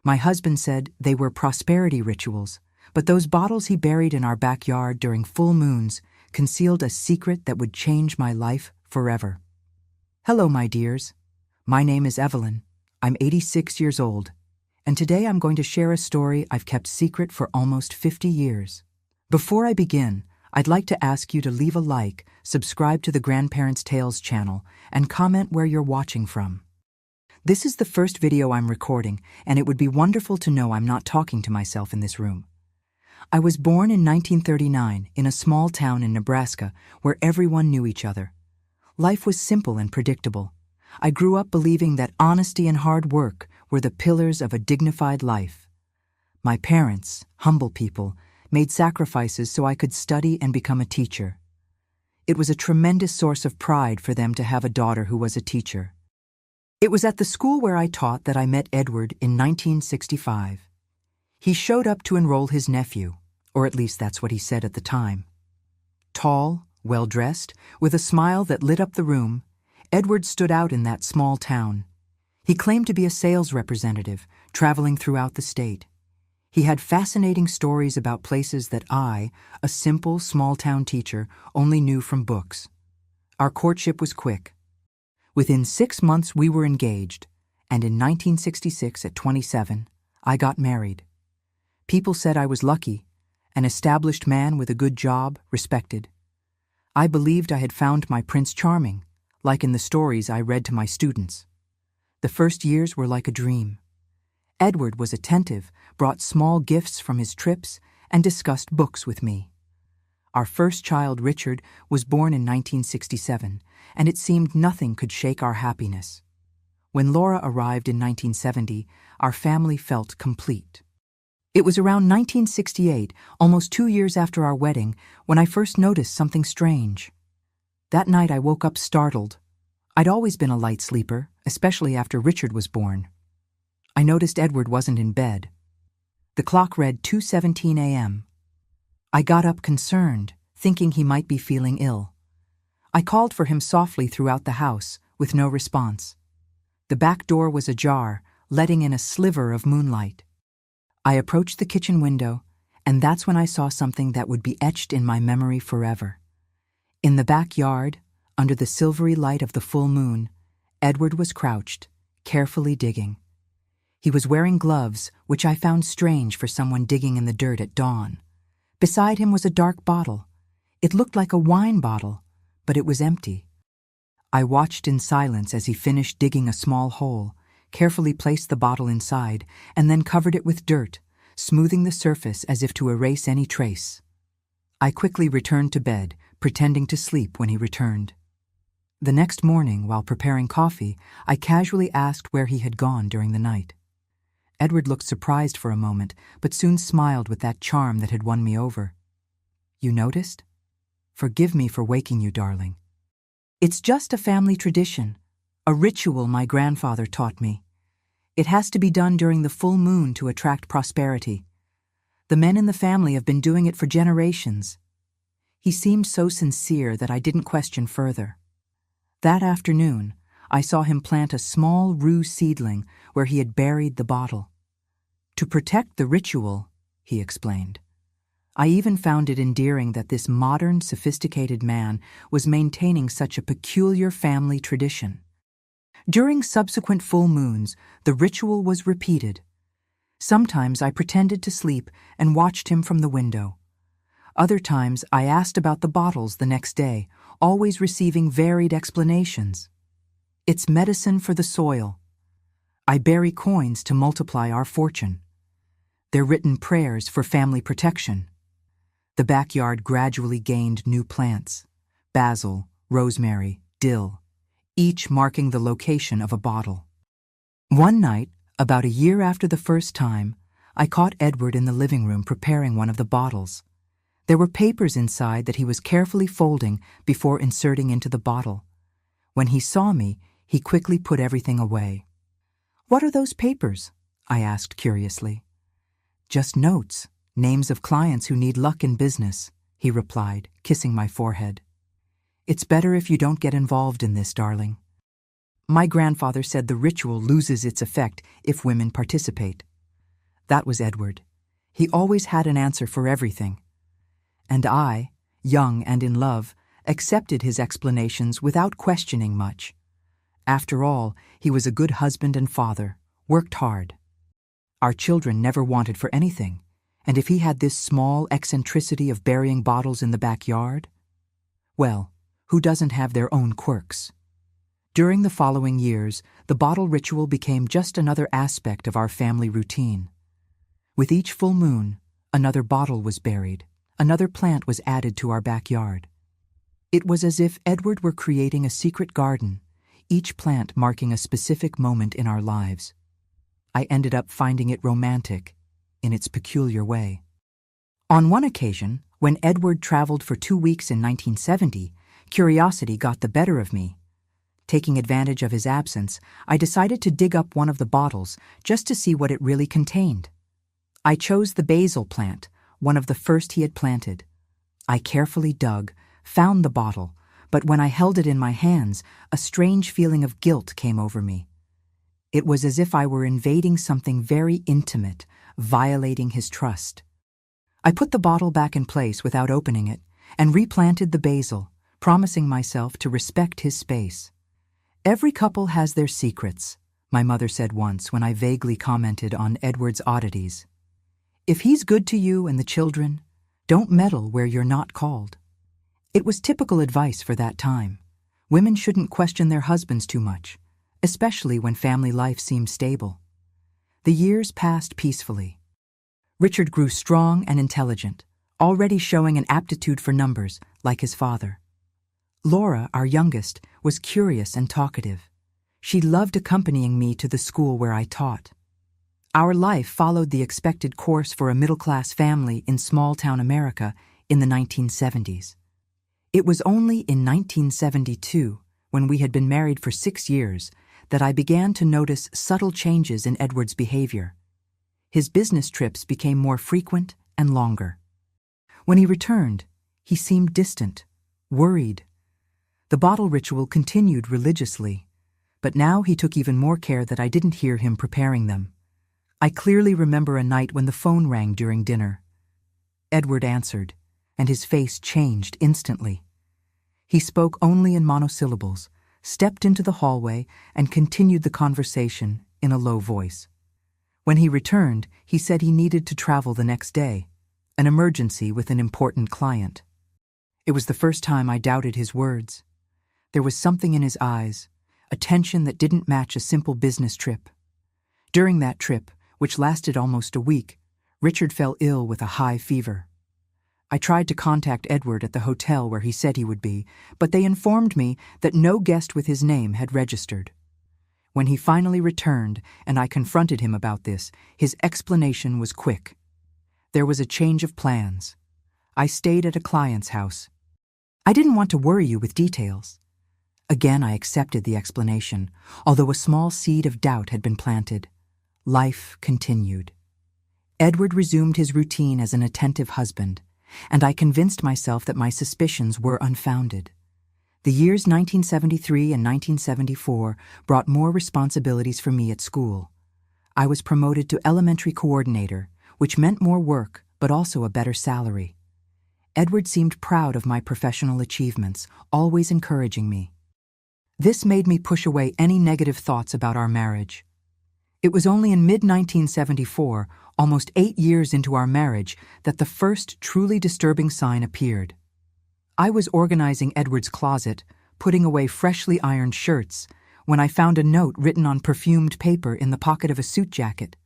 My husband said they were prosperity rituals, but those bottles he buried in our backyard during full moons concealed a secret that would change my life forever. Hello, my dears. My name is Evelyn. I'm 86 years old, and today I'm going to share a story I've kept secret for almost 50 years. Before I begin, I'd like to ask you to leave a like, subscribe to the Grandparents' Tales channel, and comment where you're watching from. This is the first video I'm recording, and it would be wonderful to know I'm not talking to myself in this room. I was born in 1939 in a small town in Nebraska where everyone knew each other. Life was simple and predictable. I grew up believing that honesty and hard work were the pillars of a dignified life. My parents, humble people, made sacrifices so I could study and become a teacher. It was a tremendous source of pride for them to have a daughter who was a teacher. It was at the school where I taught that I met Edward in 1965. He showed up to enroll his nephew, or at least that's what he said at the time. Tall, well-dressed, with a smile that lit up the room, Edward stood out in that small town. He claimed to be a sales representative, traveling throughout the state. He had fascinating stories about places that I, a simple, small-town teacher, only knew from books. Our courtship was quick. Within 6 months we were engaged, and in 1966, at 27, I got married. People said I was lucky, an established man with a good job, respected. I believed I had found my Prince Charming, like in the stories I read to my students. The first years were like a dream. Edward was attentive, brought small gifts from his trips, and discussed books with me. Our first child, Richard, was born in 1967, and it seemed nothing could shake our happiness. When Laura arrived in 1970, our family felt complete. It was around 1968, almost 2 years after our wedding, when I first noticed something strange. That night I woke up startled. I'd always been a light sleeper, especially after Richard was born. I noticed Edward wasn't in bed. The clock read 2:17 a.m. I got up concerned, thinking he might be feeling ill. I called for him softly throughout the house, with no response. The back door was ajar, letting in a sliver of moonlight. I approached the kitchen window, and that's when I saw something that would be etched in my memory forever. In the backyard, under the silvery light of the full moon, Edward was crouched, carefully digging. He was wearing gloves, which I found strange for someone digging in the dirt at dawn. Beside him was a dark bottle. It looked like a wine bottle, but it was empty. I watched in silence as he finished digging a small hole, carefully placed the bottle inside, and then covered it with dirt, smoothing the surface as if to erase any trace. I quickly returned to bed, pretending to sleep when he returned. The next morning, while preparing coffee, I casually asked where he had gone during the night. Edward looked surprised for a moment, but soon smiled with that charm that had won me over. "You noticed? Forgive me for waking you, darling. It's just a family tradition, a ritual my grandfather taught me. It has to be done during the full moon to attract prosperity. The men in the family have been doing it for generations." He seemed so sincere that I didn't question further. That afternoon, I saw him plant a small rue seedling where he had buried the bottle. "To protect the ritual," he explained. I even found it endearing that this modern, sophisticated man was maintaining such a peculiar family tradition. During subsequent full moons, the ritual was repeated. Sometimes I pretended to sleep and watched him from the window. Other times I asked about the bottles the next day, always receiving varied explanations. "It's medicine for the soil. I bury coins to multiply our fortune. They're written prayers for family protection." The backyard gradually gained new plants: basil, rosemary, dill, each marking the location of a bottle. One night, about a year after the first time, I caught Edward in the living room preparing one of the bottles. There were papers inside that he was carefully folding before inserting into the bottle. When he saw me, he quickly put everything away. "What are those papers?" I asked curiously. "Just notes, names of clients who need luck in business," he replied, kissing my forehead. "It's better if you don't get involved in this, darling. My grandfather said the ritual loses its effect if women participate. That was Edward. He always had an answer for everything. And I, young and in love, accepted his explanations without questioning much. After all, he was a good husband and father, worked hard. Our children never wanted for anything, and if he had this small eccentricity of burying bottles in the backyard, well, who doesn't have their own quirks? During the following years, the bottle ritual became just another aspect of our family routine. With each full moon, another bottle was buried, another plant was added to our backyard. It was as if Edward were creating a secret garden, each plant marking a specific moment in our lives. I ended up finding it romantic, in its peculiar way. On one occasion, when Edward traveled for 2 weeks in 1970, curiosity got the better of me. Taking advantage of his absence, I decided to dig up one of the bottles just to see what it really contained. I chose the basil plant, one of the first he had planted. I carefully dug, found the bottle, but when I held it in my hands, a strange feeling of guilt came over me. It was as if I were invading something very intimate, violating his trust. I put the bottle back in place without opening it and replanted the basil, promising myself to respect his space. "Every couple has their secrets," my mother said once when I vaguely commented on Edward's oddities. "If he's good to you and the children, don't meddle where you're not called." It was typical advice for that time. Women shouldn't question their husbands too much, especially when family life seemed stable. The years passed peacefully. Richard grew strong and intelligent, already showing an aptitude for numbers, like his father. Laura, our youngest, was curious and talkative. She loved accompanying me to the school where I taught. Our life followed the expected course for a middle-class family in small-town America in the 1970s. It was only in 1972, when we had been married for 6 years, that I began to notice subtle changes in Edward's behavior. His business trips became more frequent and longer. When he returned, he seemed distant, worried. The bottle ritual continued religiously, but now he took even more care that I didn't hear him preparing them. I clearly remember a night when the phone rang during dinner. Edward answered, and his face changed instantly. He spoke only in monosyllables, stepped into the hallway, and continued the conversation in a low voice. When he returned, he said he needed to travel the next day, an emergency with an important client. It was the first time I doubted his words. There was something in his eyes, a tension that didn't match a simple business trip. During that trip, which lasted almost a week, Richard fell ill with a high fever. I tried to contact Edward at the hotel where he said he would be, but they informed me that no guest with his name had registered. When he finally returned and I confronted him about this, his explanation was quick. There was a change of plans. I stayed at a client's house. "I didn't want to worry you with details." Again, I accepted the explanation, although a small seed of doubt had been planted. Life continued. Edward resumed his routine as an attentive husband, and I convinced myself that my suspicions were unfounded. The years 1973 and 1974 brought more responsibilities for me at school. I was promoted to elementary coordinator, which meant more work, but also a better salary. Edward seemed proud of my professional achievements, always encouraging me. This made me push away any negative thoughts about our marriage. It was only in mid-1974, almost 8 years into our marriage, that the first truly disturbing sign appeared. I was organizing Edward's closet, putting away freshly ironed shirts, when I found a note written on perfumed paper in the pocket of a suit jacket.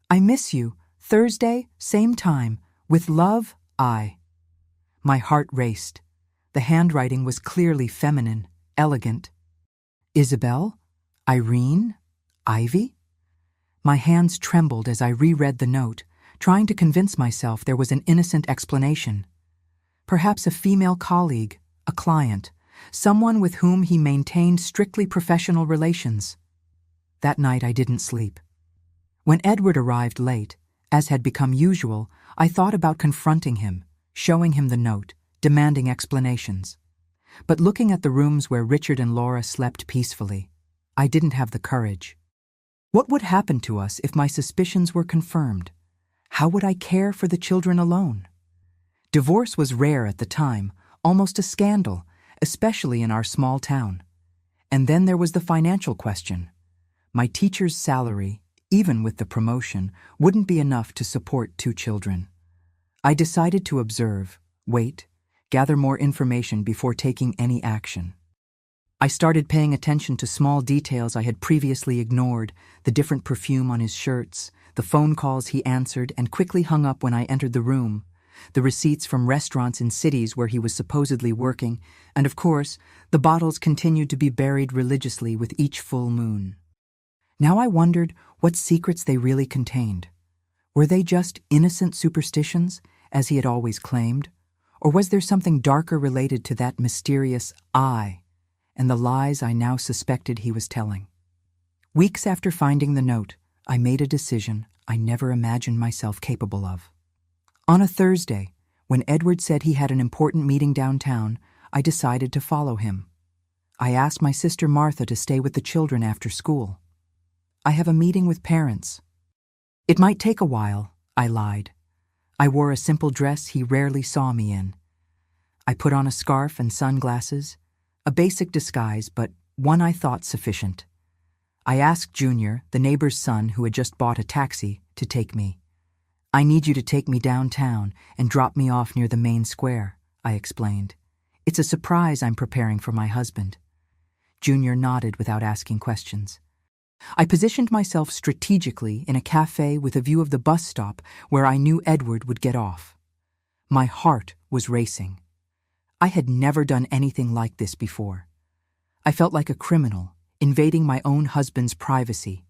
"I miss you. Thursday, same time. With love, I." My heart raced. The handwriting was clearly feminine, elegant. Isabel? Irene? Ivy? My hands trembled as I reread the note, trying to convince myself there was an innocent explanation. Perhaps a female colleague, a client, someone with whom he maintained strictly professional relations. That night I didn't sleep. When Edward arrived late, as had become usual, I thought about confronting him, showing him the note, demanding explanations. But looking at the rooms where Richard and Laura slept peacefully, I didn't have the courage. What would happen to us if my suspicions were confirmed? How would I care for the children alone? Divorce was rare at the time, almost a scandal, especially in our small town. And then there was the financial question. My teacher's salary, even with the promotion, wouldn't be enough to support 2 children. I decided to observe, wait, gather more information before taking any action. I started paying attention to small details I had previously ignored, the different perfume on his shirts, the phone calls he answered and quickly hung up when I entered the room, the receipts from restaurants in cities where he was supposedly working, and of course, the bottles continued to be buried religiously with each full moon. Now I wondered what secrets they really contained. Were they just innocent superstitions, as he had always claimed? Or was there something darker related to that mysterious I and the lies I now suspected he was telling? Weeks after finding the note, I made a decision I never imagined myself capable of. On a Thursday, when Edward said he had an important meeting downtown, I decided to follow him. I asked my sister Martha to stay with the children after school. I have a meeting with parents. It might take a while, I lied. I wore a simple dress he rarely saw me in. I put on a scarf and sunglasses, a basic disguise, but one I thought sufficient. I asked Junior, the neighbor's son who had just bought a taxi, to take me. I need you to take me downtown and drop me off near the main square, I explained. It's a surprise I'm preparing for my husband. Junior nodded without asking questions. I positioned myself strategically in a cafe with a view of the bus stop where I knew Edward would get off. My heart was racing. I had never done anything like this before. I felt like a criminal, invading my own husband's privacy.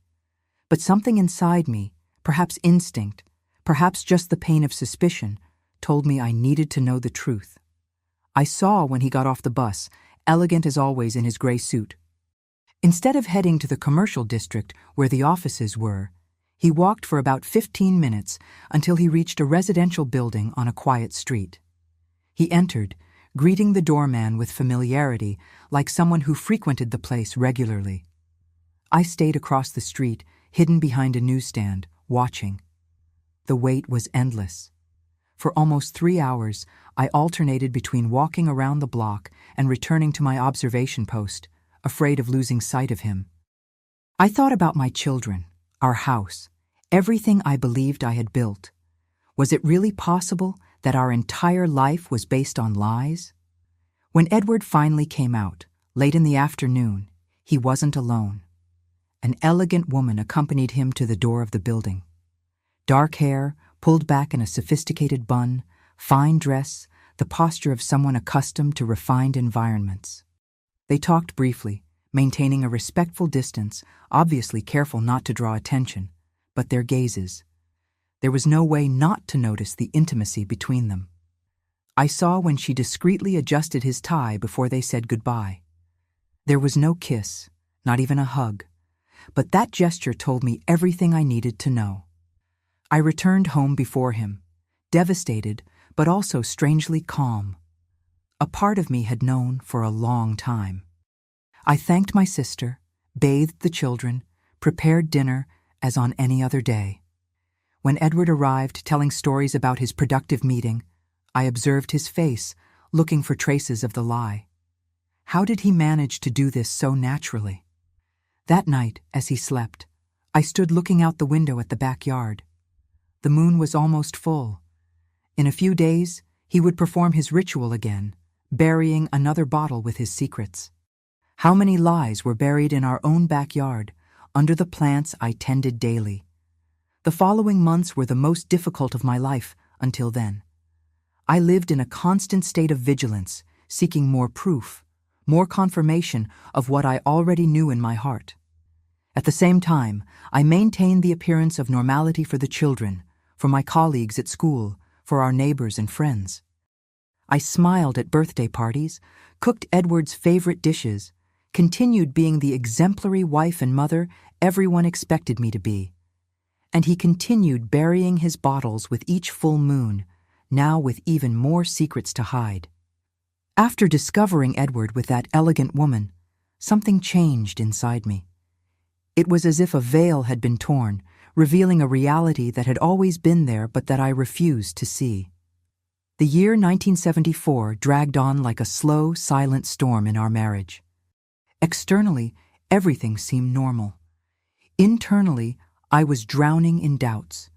But something inside me, perhaps instinct, perhaps just the pain of suspicion, told me I needed to know the truth. I saw when he got off the bus, elegant as always in his gray suit. Instead of heading to the commercial district where the offices were, he walked for about 15 minutes until he reached a residential building on a quiet street. He entered, greeting the doorman with familiarity, like someone who frequented the place regularly. I stayed across the street, hidden behind a newsstand, watching. The wait was endless. For almost 3 hours, I alternated between walking around the block and returning to my observation post, afraid of losing sight of him. I thought about my children, our house, everything I believed I had built. Was it really possible that our entire life was based on lies? When Edward finally came out, late in the afternoon, he wasn't alone. An elegant woman accompanied him to the door of the building. Dark hair, pulled back in a sophisticated bun, fine dress, the posture of someone accustomed to refined environments. They talked briefly, maintaining a respectful distance, obviously careful not to draw attention, but their gazes. There was no way not to notice the intimacy between them. I saw when she discreetly adjusted his tie before they said goodbye. There was no kiss, not even a hug, but that gesture told me everything I needed to know. I returned home before him, devastated, but also strangely calm. A part of me had known for a long time. I thanked my sister, bathed the children, prepared dinner as on any other day. When Edward arrived telling stories about his productive meeting, I observed his face, looking for traces of the lie. How did he manage to do this so naturally? That night, as he slept, I stood looking out the window at the backyard. The moon was almost full. In a few days, he would perform his ritual again, burying another bottle with his secrets. How many lies were buried in our own backyard, under the plants I tended daily? The following months were the most difficult of my life until then. I lived in a constant state of vigilance, seeking more proof, more confirmation of what I already knew in my heart. At the same time, I maintained the appearance of normality for the children, for my colleagues at school, for our neighbors and friends. I smiled at birthday parties, cooked Edward's favorite dishes, continued being the exemplary wife and mother everyone expected me to be. And he continued burying his bottles with each full moon, now with even more secrets to hide. After discovering Edward with that elegant woman, something changed inside me. It was as if a veil had been torn, revealing a reality that had always been there but that I refused to see. The year 1974 dragged on like a slow, silent storm in our marriage. Externally, everything seemed normal. Internally, I was drowning in doubts.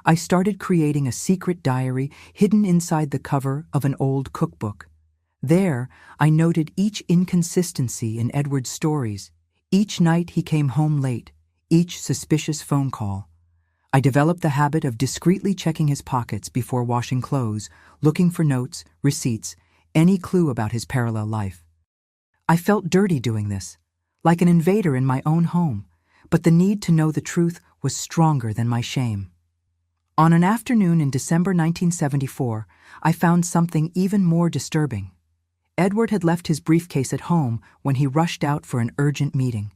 I started creating a secret diary hidden inside the cover of an old cookbook. There, I noted each inconsistency in Edward's stories, each night he came home late, each suspicious phone call. I developed the habit of discreetly checking his pockets before washing clothes, looking for notes, receipts, any clue about his parallel life. I felt dirty doing this, like an invader in my own home, but the need to know the truth was stronger than my shame. On an afternoon in December 1974, I found something even more disturbing. Edward had left his briefcase at home when he rushed out for an urgent meeting.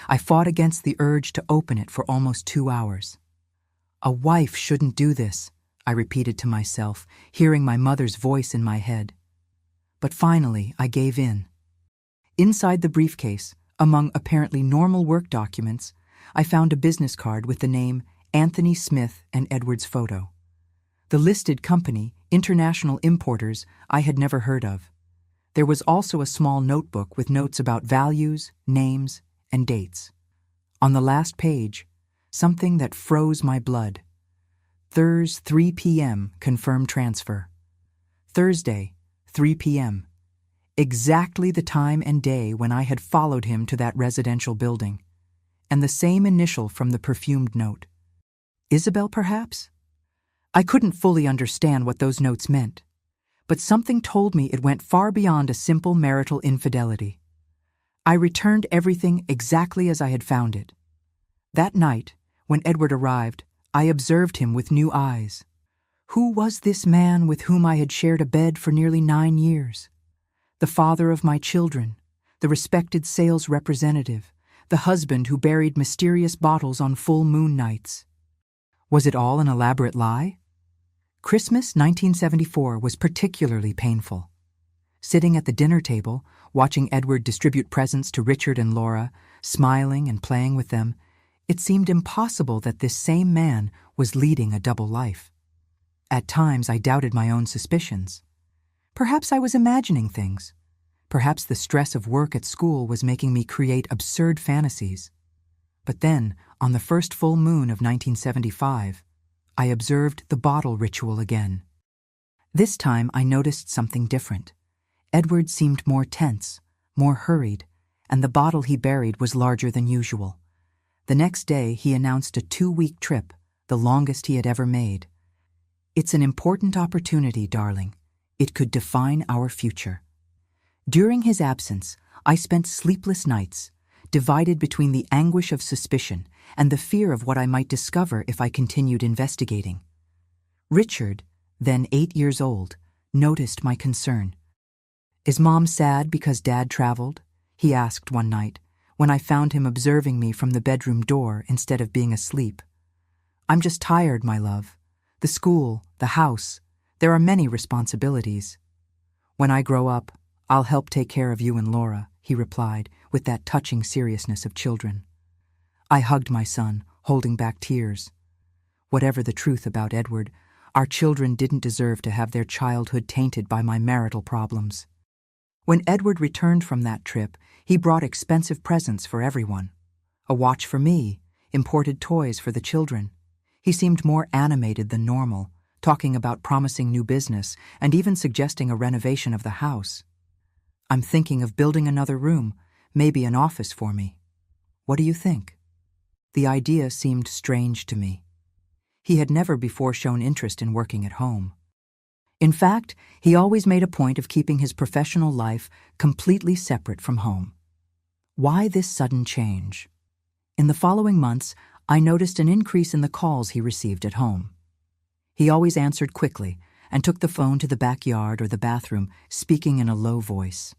I fought against the urge to open it for almost 2 hours. A wife shouldn't do this, I repeated to myself, hearing my mother's voice in my head. But finally, I gave in. Inside the briefcase, among apparently normal work documents, I found a business card with the name Anthony Smith and Edward's photo. The listed company, International Importers, I had never heard of. There was also a small notebook with notes about values, names, and dates. On the last page, something that froze my blood. Thursday, 3 p.m., confirmed transfer. Thursday, 3 p.m. Exactly the time and day when I had followed him to that residential building. And the same initial from the perfumed note. Isabel, perhaps? I couldn't fully understand what those notes meant, but something told me it went far beyond a simple marital infidelity. I returned everything exactly as I had found it. That night, when Edward arrived, I observed him with new eyes. Who was this man with whom I had shared a bed for nearly 9 years? The father of my children, the respected sales representative, the husband who buried mysterious bottles on full moon nights. Was it all an elaborate lie? Christmas 1974 was particularly painful. Sitting at the dinner table, watching Edward distribute presents to Richard and Laura, smiling and playing with them, it seemed impossible that this same man was leading a double life. At times I doubted my own suspicions. Perhaps I was imagining things. Perhaps the stress of work at school was making me create absurd fantasies. But then, on the first full moon of 1975, I observed the bottle ritual again. This time I noticed something different. Edward seemed more tense, more hurried, and the bottle he buried was larger than usual. The next day he announced a 2-week trip, the longest he had ever made. It's an important opportunity, darling. It could define our future. During his absence, I spent sleepless nights, divided between the anguish of suspicion and the fear of what I might discover if I continued investigating. Richard, then 8 years old, noticed my concern. "Is Mom sad because Dad traveled?" he asked one night, when I found him observing me from the bedroom door instead of being asleep. "I'm just tired, my love. The school, the house, there are many responsibilities. When I grow up, I'll help take care of you and Laura," he replied with that touching seriousness of children. I hugged my son, holding back tears. Whatever the truth about Edward, our children didn't deserve to have their childhood tainted by my marital problems. When Edward returned from that trip, he brought expensive presents for everyone. A watch for me, imported toys for the children. He seemed more animated than normal, talking about promising new business and even suggesting a renovation of the house. "I'm thinking of building another room, maybe an office for me. What do you think?" The idea seemed strange to me. He had never before shown interest in working at home. In fact, he always made a point of keeping his professional life completely separate from home. Why this sudden change? In the following months, I noticed an increase in the calls he received at home. He always answered quickly and took the phone to the backyard or the bathroom, speaking in a low voice.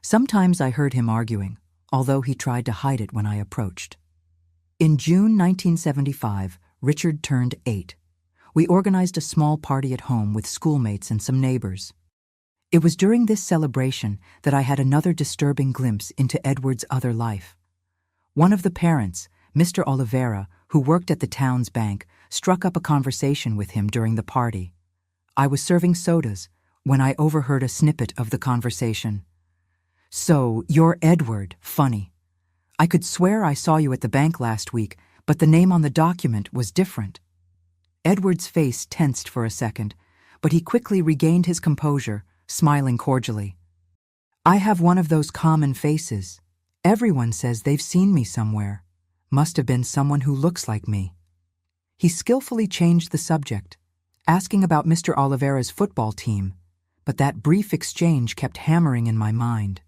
Sometimes I heard him arguing, although he tried to hide it when I approached. In June 1975, Richard turned 8. We organized a small party at home with schoolmates and some neighbors. It was during this celebration that I had another disturbing glimpse into Edward's other life. One of the parents, Mr. Oliveira, who worked at the town's bank, struck up a conversation with him during the party. I was serving sodas when I overheard a snippet of the conversation. "So, you're Edward, funny. I could swear I saw you at the bank last week, but the name on the document was different." Edward's face tensed for a second, but he quickly regained his composure, smiling cordially. "I have one of those common faces. Everyone says they've seen me somewhere. Must have been someone who looks like me." He skillfully changed the subject, asking about Mr. Oliveira's football team, but that brief exchange kept hammering in my mind.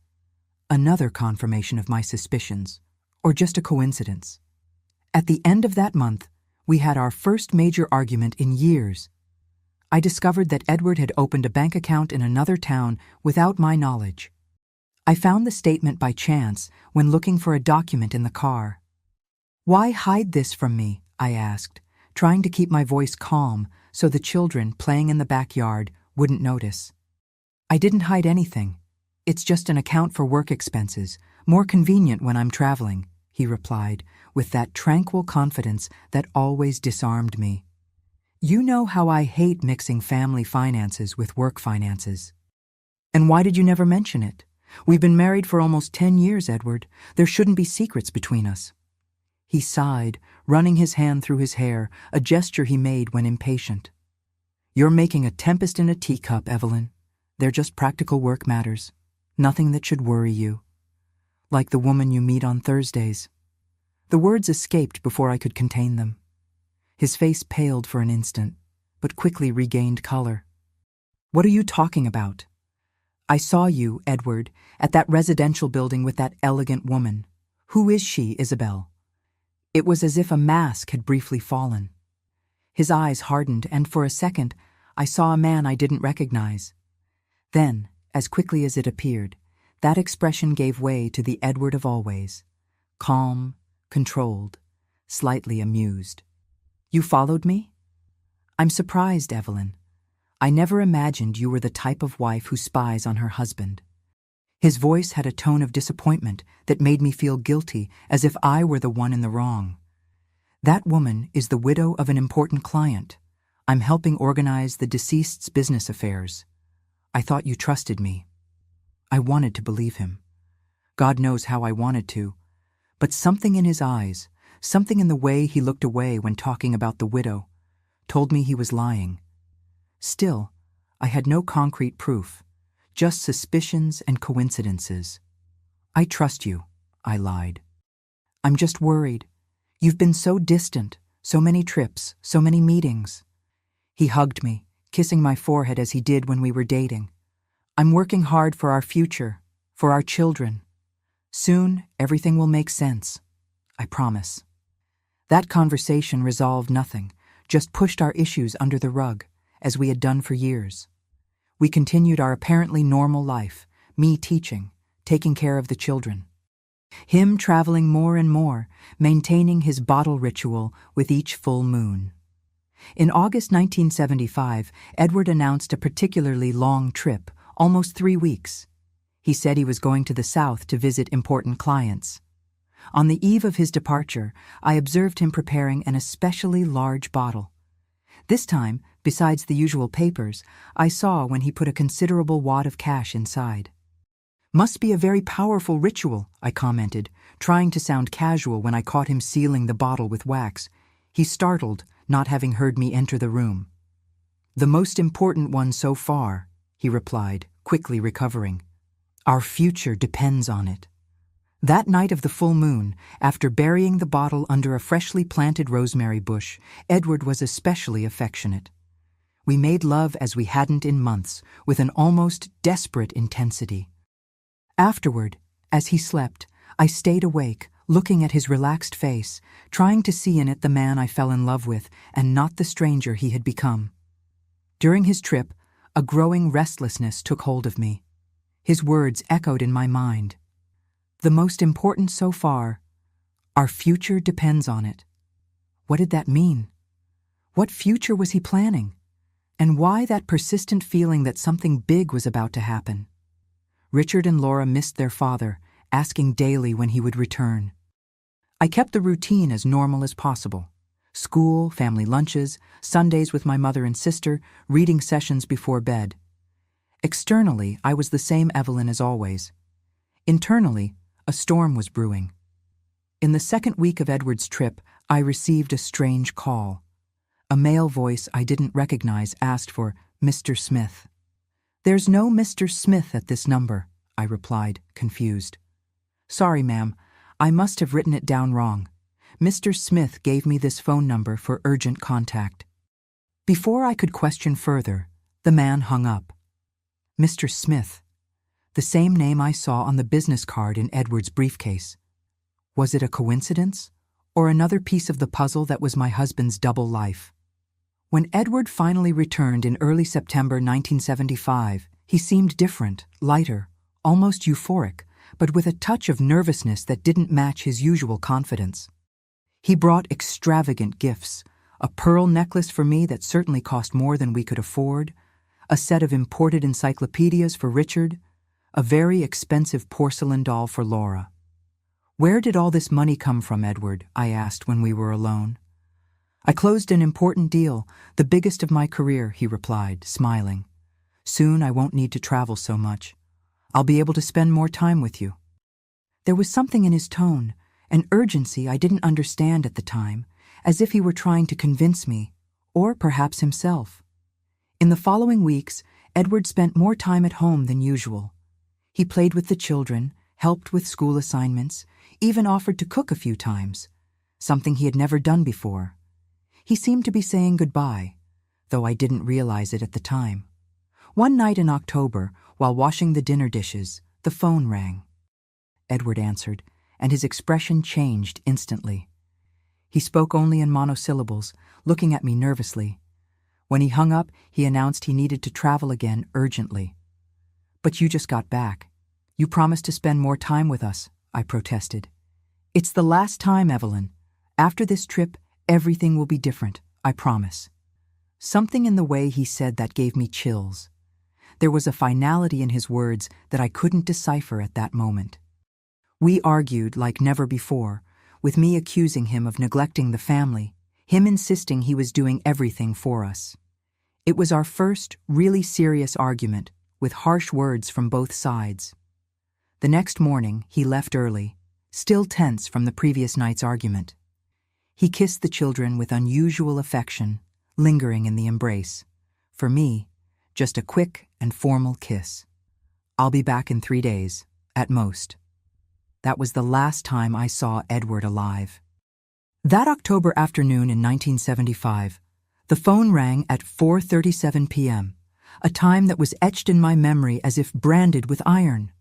Another confirmation of my suspicions, or just a coincidence. At the end of that month, we had our first major argument in years. I discovered that Edward had opened a bank account in another town without my knowledge. I found the statement by chance when looking for a document in the car. "Why hide this from me?" I asked, trying to keep my voice calm so the children playing in the backyard wouldn't notice. "I didn't hide anything. It's just an account for work expenses, more convenient when I'm traveling," he replied, with that tranquil confidence that always disarmed me. "You know how I hate mixing family finances with work finances." "And why did you never mention it? We've been married for almost 10 years, Edward. There shouldn't be secrets between us." He sighed, running his hand through his hair, a gesture he made when impatient. "You're making a tempest in a teacup, Evelyn. They're just practical work matters. Nothing that should worry you. Like the woman you meet on Thursdays." The words escaped before I could contain them. His face paled for an instant, but quickly regained color. "What are you talking about?" "I saw you, Edward, at that residential building with that elegant woman. Who is she, Isabel?" It was as if a mask had briefly fallen. His eyes hardened, and for a second, I saw a man I didn't recognize. Then, as quickly as it appeared, that expression gave way to the Edward of always, calm, controlled, slightly amused. "You followed me?" "I'm surprised, Evelyn. I never imagined you were the type of wife who spies on her husband." His voice had a tone of disappointment that made me feel guilty, as if I were the one in the wrong. "That woman is the widow of an important client. I'm helping organize the deceased's business affairs. I thought you trusted me." I wanted to believe him. God knows how I wanted to. But something in his eyes, something in the way he looked away when talking about the widow, told me he was lying. Still, I had no concrete proof, just suspicions and coincidences. "I trust you," I lied. "I'm just worried. You've been so distant, so many trips, so many meetings." He hugged me, kissing my forehead as he did when we were dating. "I'm working hard for our future, for our children. Soon, everything will make sense. I promise." That conversation resolved nothing, just pushed our issues under the rug, as we had done for years. We continued our apparently normal life, me teaching, taking care of the children. Him traveling more and more, maintaining his bottle ritual with each full moon. In August 1975, Edward announced a particularly long trip, almost 3 weeks. He said he was going to the South to visit important clients. On the eve of his departure, I observed him preparing an especially large bottle. This time, besides the usual papers, I saw when he put a considerable wad of cash inside. "Must be a very powerful ritual," I commented, trying to sound casual when I caught him sealing the bottle with wax. He startled, not having heard me enter the room. "The most important one so far," he replied, quickly recovering. "Our future depends on it." That night of the full moon, after burying the bottle under a freshly planted rosemary bush, Edward was especially affectionate. We made love as we hadn't in months, with an almost desperate intensity. Afterward, as he slept, I stayed awake, looking at his relaxed face, trying to see in it the man I fell in love with and not the stranger he had become. During his trip, a growing restlessness took hold of me. His words echoed in my mind. The most important so far, our future depends on it. What did that mean? What future was he planning? And why that persistent feeling that something big was about to happen? Richard and Laura missed their father, asking daily when he would return. I kept the routine as normal as possible. School, family lunches, Sundays with my mother and sister, reading sessions before bed. Externally, I was the same Evelyn as always. Internally, a storm was brewing. In the second week of Edward's trip, I received a strange call. A male voice I didn't recognize asked for Mr. Smith. "There's no Mr. Smith at this number," I replied, confused. "Sorry, ma'am, I must have written it down wrong. Mr. Smith gave me this phone number for urgent contact." Before I could question further, the man hung up. Mr. Smith, the same name I saw on the business card in Edward's briefcase. Was it a coincidence, or another piece of the puzzle that was my husband's double life? When Edward finally returned in early September 1975, he seemed different, lighter, almost euphoric, but with a touch of nervousness that didn't match his usual confidence. He brought extravagant gifts, a pearl necklace for me that certainly cost more than we could afford, a set of imported encyclopedias for Richard, a very expensive porcelain doll for Laura. "Where did all this money come from, Edward?" I asked when we were alone. "I closed an important deal, the biggest of my career," he replied, smiling. "Soon I won't need to travel so much. I'll be able to spend more time with you." There was something in his tone, an urgency I didn't understand at the time, as if he were trying to convince me, or perhaps himself. In the following weeks, Edward spent more time at home than usual. He played with the children, helped with school assignments, even offered to cook a few times, something he had never done before. He seemed to be saying goodbye, though I didn't realize it at the time. One night in October, while washing the dinner dishes, the phone rang. Edward answered, and his expression changed instantly. He spoke only in monosyllables, looking at me nervously. When he hung up, he announced he needed to travel again urgently. "But you just got back. You promised to spend more time with us," I protested. "It's the last time, Evelyn. After this trip, everything will be different, I promise." Something in the way he said that gave me chills. There was a finality in his words that I couldn't decipher at that moment. We argued like never before, with me accusing him of neglecting the family, him insisting he was doing everything for us. It was our first, really serious argument, with harsh words from both sides. The next morning, he left early, still tense from the previous night's argument. He kissed the children with unusual affection, lingering in the embrace. For me, just a quick and formal kiss. "I'll be back in 3 days, at most." That was the last time I saw Edward alive. That October afternoon in 1975, the phone rang at 4:37 p.m., a time that was etched in my memory as if branded with iron.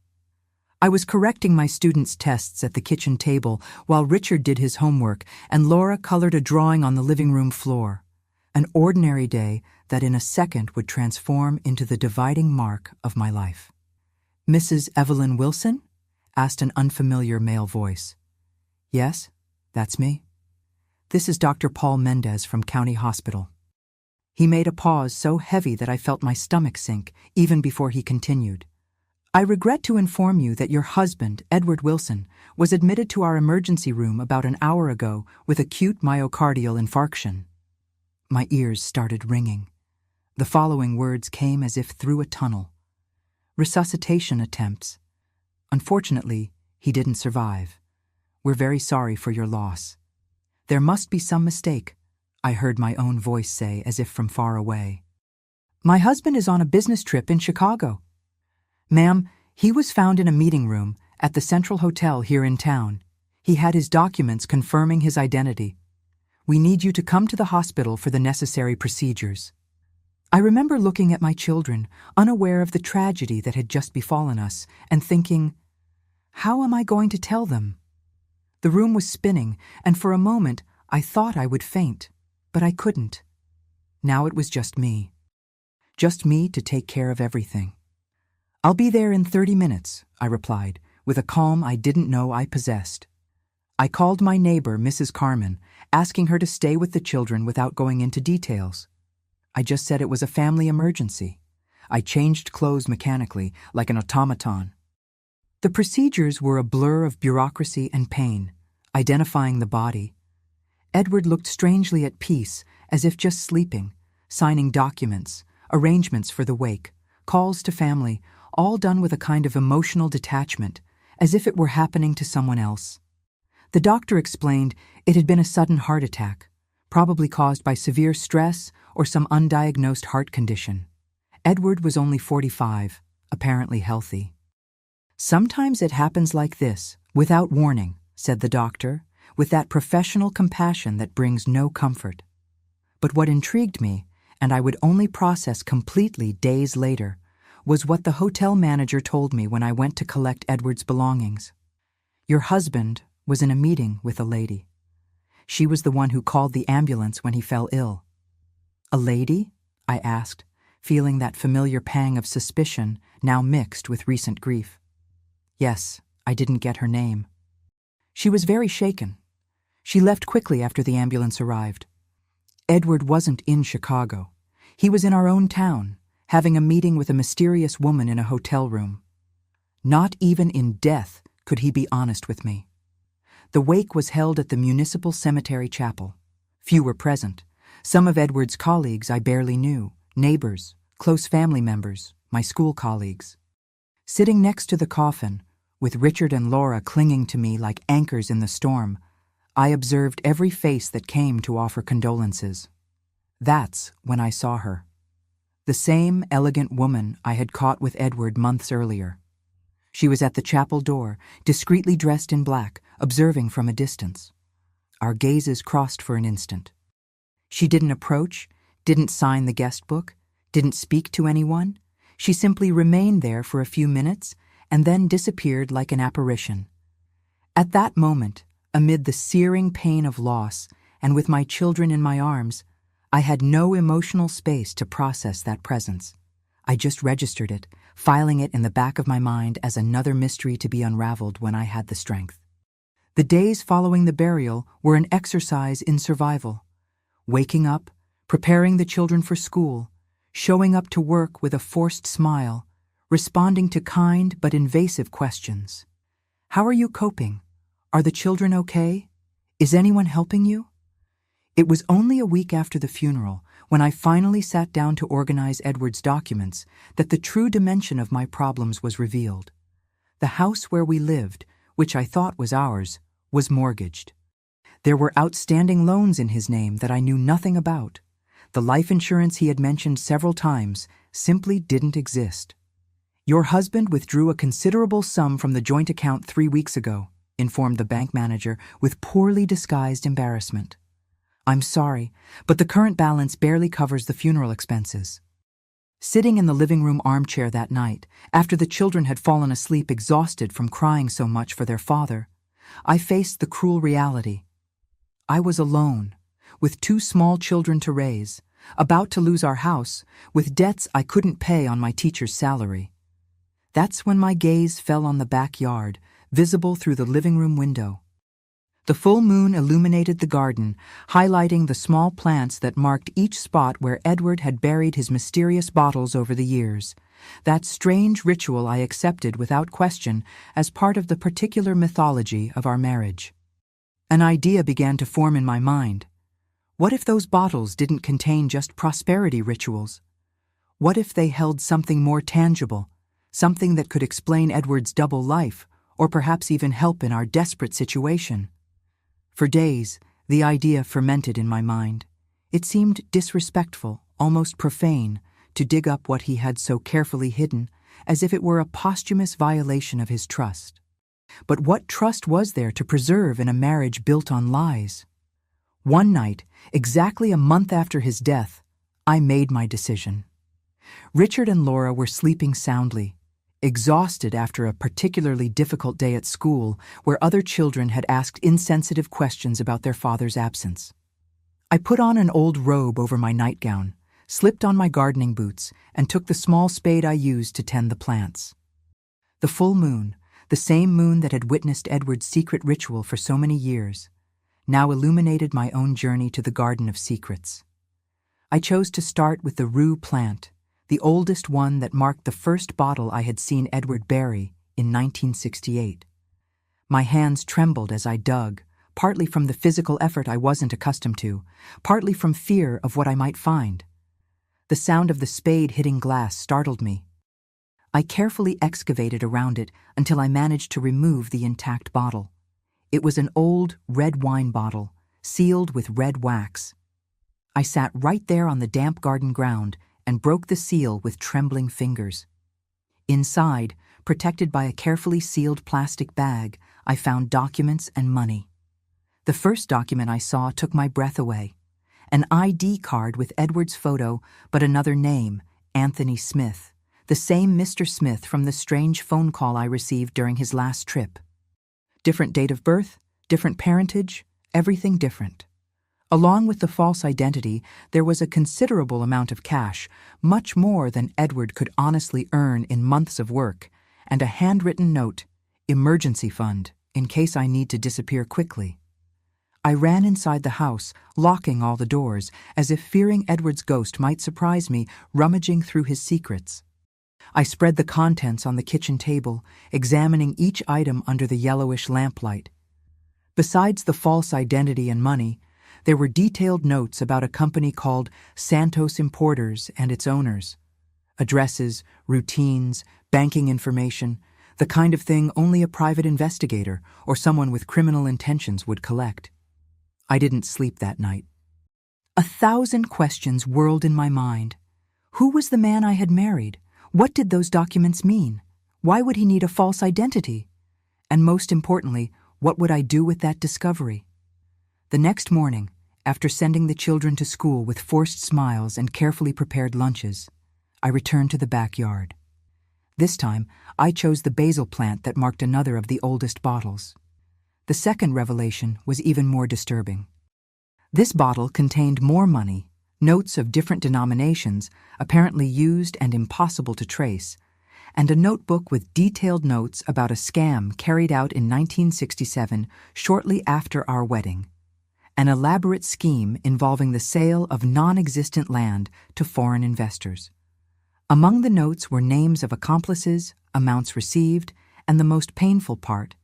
I was correcting my students' tests at the kitchen table while Richard did his homework and Laura colored a drawing on the living room floor. An ordinary day that in a second would transform into the dividing mark of my life. "Mrs. Evelyn Wilson?" asked an unfamiliar male voice. "Yes, that's me. This is Dr. Paul Mendez from County Hospital." He made a pause so heavy that I felt my stomach sink, even before he continued. "I regret to inform you that your husband, Edward Wilson, was admitted to our emergency room about an hour ago with acute myocardial infarction." My ears started ringing. The following words came as if through a tunnel. "Resuscitation attempts. Unfortunately, he didn't survive. We're very sorry for your loss." "There must be some mistake," I heard my own voice say as if from far away. "My husband is on a business trip in Chicago." "Ma'am, he was found in a meeting room at the Central Hotel here in town. He had his documents confirming his identity. We need you to come to the hospital for the necessary procedures." I remember looking at my children, unaware of the tragedy that had just befallen us, and thinking, how am I going to tell them? The room was spinning, and for a moment I thought I would faint, but I couldn't. Now it was just me. Just me to take care of everything. "I'll be there in 30 minutes, I replied, with a calm I didn't know I possessed. I called my neighbor, Mrs. Carmen, asking her to stay with the children without going into details. I just said it was a family emergency. I changed clothes mechanically, like an automaton. The procedures were a blur of bureaucracy and pain, identifying the body. Edward looked strangely at peace, as if just sleeping, signing documents, arrangements for the wake, calls to family, all done with a kind of emotional detachment, as if it were happening to someone else. The doctor explained it had been a sudden heart attack, probably caused by severe stress or some undiagnosed heart condition. Edward was only 45, apparently healthy. "Sometimes it happens like this, without warning," said the doctor, with that professional compassion that brings no comfort. But what intrigued me, and I would only process completely days later, was what the hotel manager told me when I went to collect Edward's belongings. "Your husband was in a meeting with a lady. She was the one who called the ambulance when he fell ill." "A lady?" I asked, feeling that familiar pang of suspicion now mixed with recent grief. "Yes, I didn't get her name." "She was very shaken. She left quickly after the ambulance arrived. Edward wasn't in Chicago. He was in our own town, having a meeting with a mysterious woman in a hotel room. Not even in death could he be honest with me." The wake was held at the Municipal Cemetery Chapel. Few were present. Some of Edward's colleagues I barely knew, neighbors, close family members, my school colleagues. Sitting next to the coffin, with Richard and Laura clinging to me like anchors in the storm, I observed every face that came to offer condolences. That's when I saw her. The same elegant woman I had caught with Edward months earlier. She was at the chapel door, discreetly dressed in black, observing from a distance. Our gazes crossed for an instant. She didn't approach, didn't sign the guest book, didn't speak to anyone. She simply remained there for a few minutes and then disappeared like an apparition. At that moment, amid the searing pain of loss and with my children in my arms, I had no emotional space to process that presence. I just registered it, filing it in the back of my mind as another mystery to be unraveled when I had the strength. The days following the burial were an exercise in survival. Waking up, preparing the children for school, showing up to work with a forced smile, responding to kind but invasive questions. "How are you coping? Are the children okay? Is anyone helping you?" It was only a week after the funeral, when I finally sat down to organize Edward's documents, that the true dimension of my problems was revealed. The house where we lived, which I thought was ours, was mortgaged. There were outstanding loans in his name that I knew nothing about. The life insurance he had mentioned several times simply didn't exist. "Your husband withdrew a considerable sum from the joint account 3 weeks ago," informed the bank manager with poorly disguised embarrassment. "I'm sorry, but the current balance barely covers the funeral expenses." Sitting in the living room armchair that night, after the children had fallen asleep exhausted from crying so much for their father, I faced the cruel reality. I was alone, with 2 small children to raise, about to lose our house, with debts I couldn't pay on my teacher's salary. That's when my gaze fell on the backyard, visible through the living room window. The full moon illuminated the garden, highlighting the small plants that marked each spot where Edward had buried his mysterious bottles over the years. That strange ritual I accepted without question as part of the particular mythology of our marriage. An idea began to form in my mind. What if those bottles didn't contain just prosperity rituals? What if they held something more tangible, something that could explain Edward's double life, or perhaps even help in our desperate situation? For days, the idea fermented in my mind. It seemed disrespectful, almost profane, to dig up what he had so carefully hidden, as if it were a posthumous violation of his trust. But what trust was there to preserve in a marriage built on lies? One night, exactly a month after his death, I made my decision. Richard and Laura were sleeping soundly, exhausted after a particularly difficult day at school where other children had asked insensitive questions about their father's absence. I put on an old robe over my nightgown, slipped on my gardening boots, and took the small spade I used to tend the plants. The full moon, the same moon that had witnessed Edward's secret ritual for so many years, now illuminated my own journey to the Garden of Secrets. I chose to start with the rue plant, the oldest one that marked the first bottle I had seen Edward bury in 1968. My hands trembled as I dug, partly from the physical effort I wasn't accustomed to, partly from fear of what I might find. The sound of the spade hitting glass startled me. I carefully excavated around it until I managed to remove the intact bottle. It was an old red wine bottle, sealed with red wax. I sat right there on the damp garden ground and broke the seal with trembling fingers. Inside, protected by a carefully sealed plastic bag, I found documents and money. The first document I saw took my breath away. An ID card with Edward's photo, but another name, Anthony Smith, the same Mr. Smith from the strange phone call I received during his last trip. Different date of birth, different parentage, everything different. Along with the false identity, there was a considerable amount of cash, much more than Edward could honestly earn in months of work, and a handwritten note, emergency fund, in case I need to disappear quickly. I ran inside the house, locking all the doors, as if fearing Edward's ghost might surprise me rummaging through his secrets. I spread the contents on the kitchen table, examining each item under the yellowish lamplight. Besides the false identity and money, there were detailed notes about a company called Santos Importers and its owners. Addresses, routines, banking information, the kind of thing only a private investigator or someone with criminal intentions would collect. I didn't sleep that night. 1,000 questions whirled in my mind. Who was the man I had married? What did those documents mean? Why would he need a false identity? And most importantly, what would I do with that discovery? The next morning, after sending the children to school with forced smiles and carefully prepared lunches, I returned to the backyard. This time, I chose the basil plant that marked another of the oldest bottles. The second revelation was even more disturbing. This bottle contained more money, notes of different denominations, apparently used and impossible to trace, and a notebook with detailed notes about a scam carried out in 1967, shortly after our wedding. An elaborate scheme involving the sale of non-existent land to foreign investors. Among the notes were names of accomplices, amounts received, and the most painful part,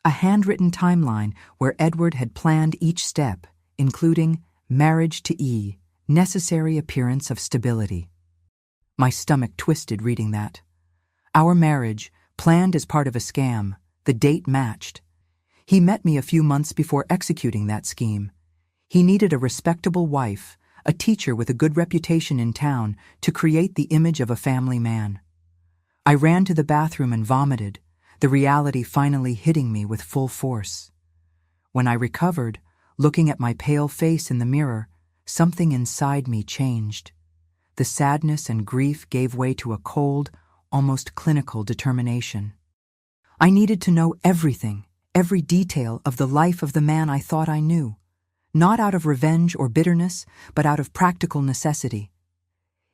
a handwritten timeline where Edward had planned each step, including marriage to E, necessary appearance of stability. My stomach twisted reading that. Our marriage, planned as part of a scam, the date matched. He met me a few months before executing that scheme. He needed a respectable wife, a teacher with a good reputation in town, to create the image of a family man. I ran to the bathroom and vomited, the reality finally hitting me with full force. When I recovered, looking at my pale face in the mirror, something inside me changed. The sadness and grief gave way to a cold, almost clinical determination. I needed to know everything, every detail of the life of the man I thought I knew, not out of revenge or bitterness, but out of practical necessity.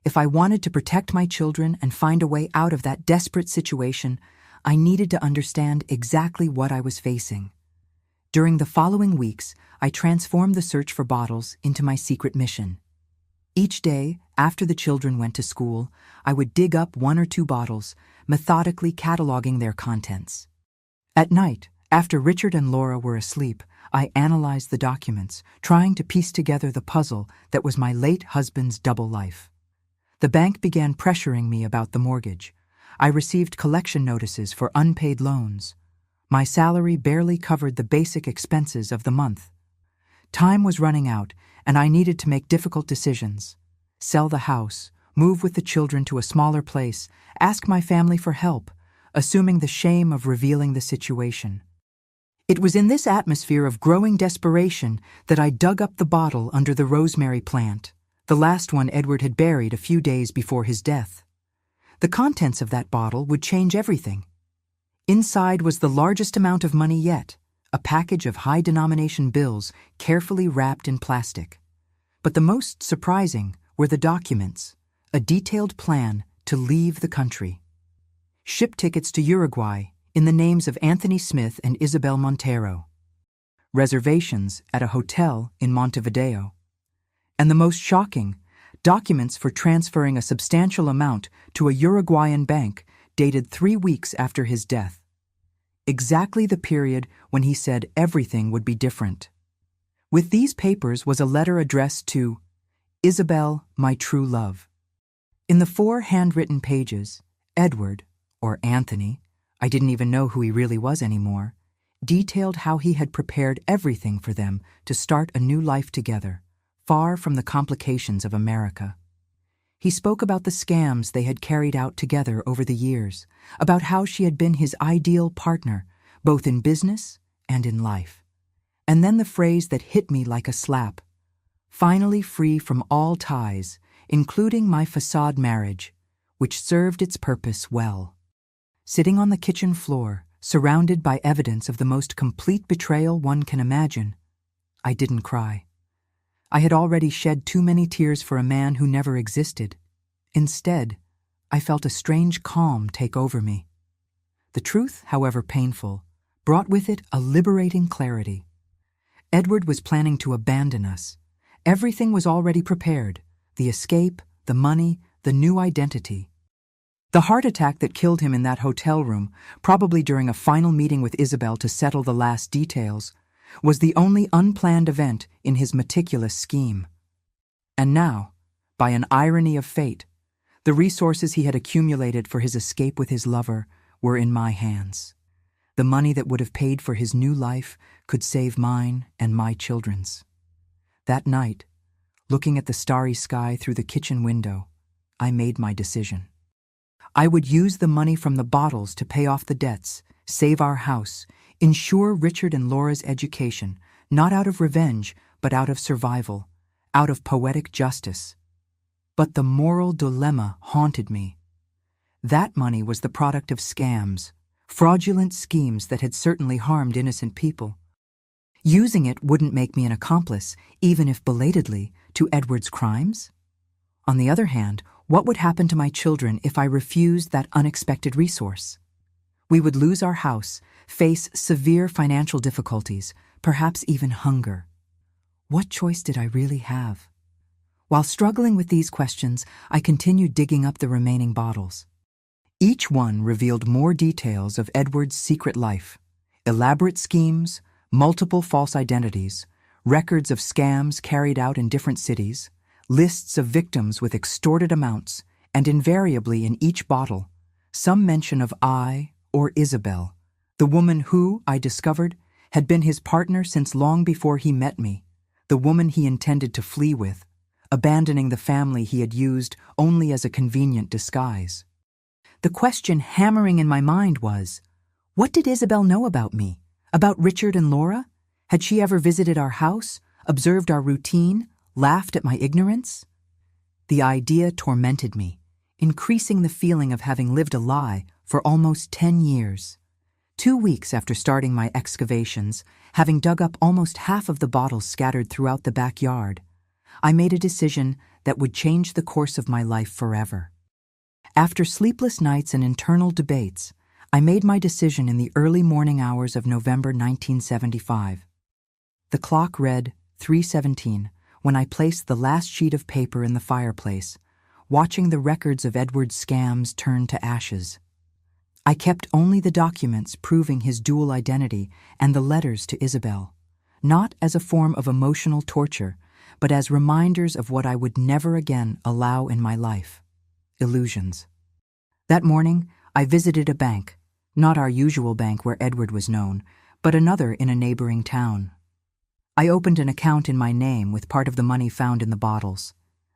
If I wanted to protect my children and find a way out of that desperate situation, I needed to understand exactly what I was facing. During the following weeks, I transformed the search for bottles into my secret mission. Each day, after the children went to school, I would dig up 1 or 2 bottles, methodically cataloging their contents. At night, after Richard and Laura were asleep, I analyzed the documents, trying to piece together the puzzle that was my late husband's double life. The bank began pressuring me about the mortgage. I received collection notices for unpaid loans. My salary barely covered the basic expenses of the month. Time was running out, and I needed to make difficult decisions. Sell the house, move with the children to a smaller place, ask my family for help, assuming the shame of revealing the situation. It was in this atmosphere of growing desperation that I dug up the bottle under the rosemary plant, the last one Edward had buried a few days before his death. The contents of that bottle would change everything. Inside was the largest amount of money yet, a package of high-denomination bills carefully wrapped in plastic. But the most surprising were the documents, a detailed plan to leave the country. Ship tickets to Uruguay in the names of Anthony Smith and Isabel Montero. Reservations at a hotel in Montevideo. And the most shocking, documents for transferring a substantial amount to a Uruguayan bank dated 3 weeks after his death. exactly the period when he said everything would be different. With these papers was a letter addressed to Isabel, my true love. In the 4 handwritten pages, Edward, or Anthony, I didn't even know who he really was anymore, detailed how he had prepared everything for them to start a new life together, far from the complications of America. He spoke about the scams they had carried out together over the years, about how she had been his ideal partner, both in business and in life. And then the phrase that hit me like a slap: finally free from all ties, including my facade marriage, which served its purpose well. Sitting on the kitchen floor, surrounded by evidence of the most complete betrayal one can imagine, I didn't cry. I had already shed too many tears for a man who never existed. Instead, I felt a strange calm take over me. The truth, however painful, brought with it a liberating clarity. Edward was planning to abandon us. Everything was already prepared: the escape, the money, the new identity. The heart attack that killed him in that hotel room, probably during a final meeting with Isabel to settle the last details, was the only unplanned event in his meticulous scheme. And now, by an irony of fate, the resources he had accumulated for his escape with his lover were in my hands. The money that would have paid for his new life could save mine and my children's. That night, looking at the starry sky through the kitchen window, I made my decision. I would use the money from the bottles to pay off the debts, save our house, ensure Richard and Laura's education, not out of revenge, but out of survival, out of poetic justice. But the moral dilemma haunted me. That money was the product of scams, fraudulent schemes that had certainly harmed innocent people. Using it wouldn't make me an accomplice, even if belatedly, to Edward's crimes. On the other hand, what would happen to my children if I refused that unexpected resource? We would lose our house, face severe financial difficulties, perhaps even hunger. What choice did I really have? While struggling with these questions, I continued digging up the remaining bottles. Each one revealed more details of Edward's secret life: elaborate schemes, multiple false identities, records of scams carried out in different cities, lists of victims with extorted amounts, and invariably in each bottle, some mention of I or Isabel, the woman who, I discovered, had been his partner since long before he met me, the woman he intended to flee with, abandoning the family he had used only as a convenient disguise. The question hammering in my mind was, what did Isabel know about me? About Richard and Laura? Had she ever visited our house, observed our routine, laughed at my ignorance? The idea tormented me, increasing the feeling of having lived a lie for almost 10 years. 2 weeks after starting my excavations, having dug up almost half of the bottles scattered throughout the backyard, I made a decision that would change the course of my life forever. After sleepless nights and internal debates, I made my decision in the early morning hours of November 1975. The clock read 3:17 when I placed the last sheet of paper in the fireplace, watching the records of Edward's scams turn to ashes. I kept only the documents proving his dual identity and the letters to Isabel, not as a form of emotional torture, but as reminders of what I would never again allow in my life: illusions. That morning, I visited a bank, not our usual bank where Edward was known, but another in a neighboring town. I opened an account in my name with part of the money found in the bottles.